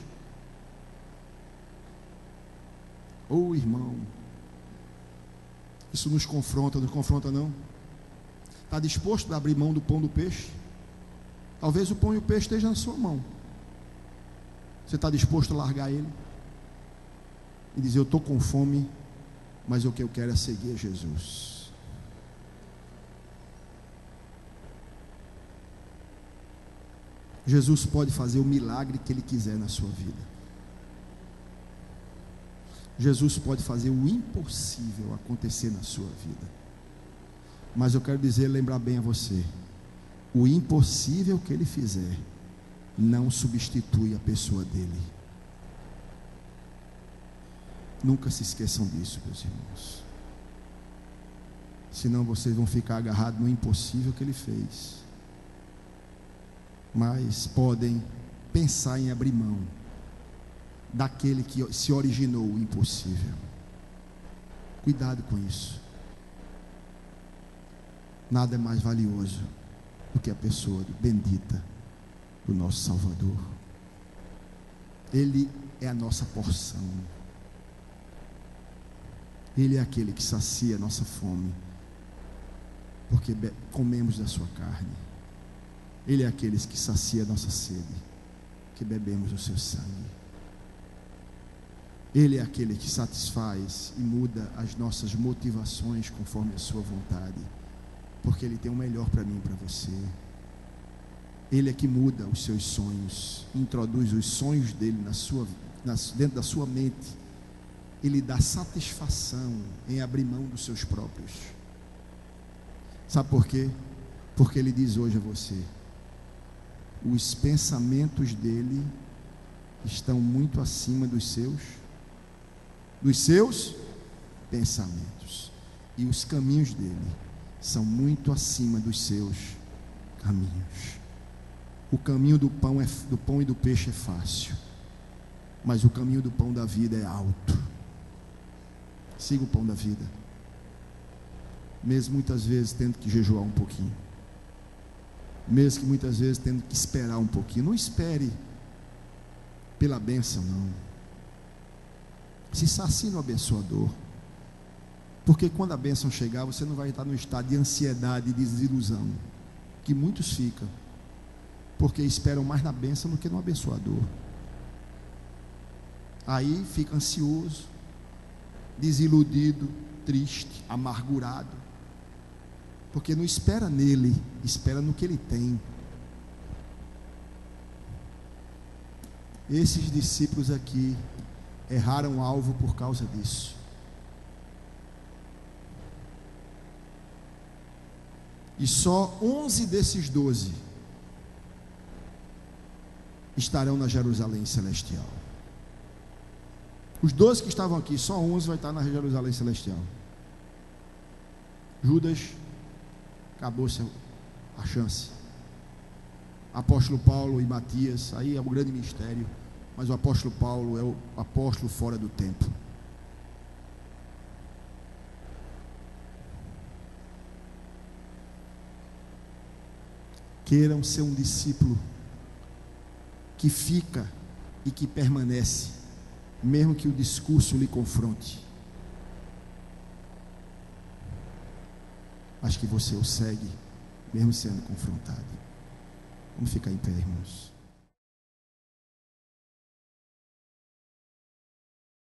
Oh, irmão, isso nos confronta, não confronta não? Está disposto a abrir mão do pão e do peixe? Talvez o pão e o peixe estejam na sua mão. Você está disposto a largar ele? E dizer, eu estou com fome, mas o que eu quero é seguir a Jesus. Jesus pode fazer o milagre que Ele quiser na sua vida. Jesus pode fazer o impossível acontecer na sua vida. Mas eu quero lembrar bem a você, o impossível que Ele fizer não substitui a pessoa dele. Nunca se esqueçam disso, meus irmãos. Senão vocês vão ficar agarrados no impossível que Ele fez. Mas podem pensar em abrir mão daquele que se originou o impossível. Cuidado com isso. Nada é mais valioso do que a pessoa bendita do nosso Salvador. Ele é a nossa porção. Ele é aquele que sacia a nossa fome, porque comemos da sua carne. Ele é aquele que sacia a nossa sede, que bebemos do seu sangue. Ele é aquele que satisfaz e muda as nossas motivações conforme a sua vontade, porque Ele tem o melhor para mim e para você. Ele é que muda os seus sonhos, introduz os sonhos dele dentro da sua mente. Ele dá satisfação em abrir mão dos seus próprios. Sabe por quê? Porque Ele diz hoje a você, os pensamentos dele estão muito acima dos seus pensamentos, e os caminhos dele são muito acima dos seus caminhos. O caminho do pão e do peixe é fácil, mas o caminho do pão da vida é alto. Siga o pão da vida, mesmo muitas vezes tendo que jejuar um pouquinho, mesmo que muitas vezes tendo que esperar um pouquinho. Não espere pela bênção, não. Se sacie no abençoador, porque quando a bênção chegar, você não vai estar no estado de ansiedade e desilusão que muitos ficam, porque esperam mais na bênção do que no abençoador. Aí fica ansioso, desiludido, triste, amargurado, porque não espera nele, espera no que ele tem. Esses discípulos aqui erraram o alvo por causa disso. E só 11 desses 12 estarão na Jerusalém celestial. Os 12 que estavam aqui, só 11 vai estar na Jerusalém celestial. Judas, acabou-se a chance. Apóstolo Paulo e Matias, aí é o grande mistério, mas o apóstolo Paulo é o apóstolo fora do tempo. Queiram ser um discípulo que fica e que permanece, mesmo que o discurso lhe confronte, mas que você o segue, mesmo sendo confrontado. Vamos ficar em pé, irmãos.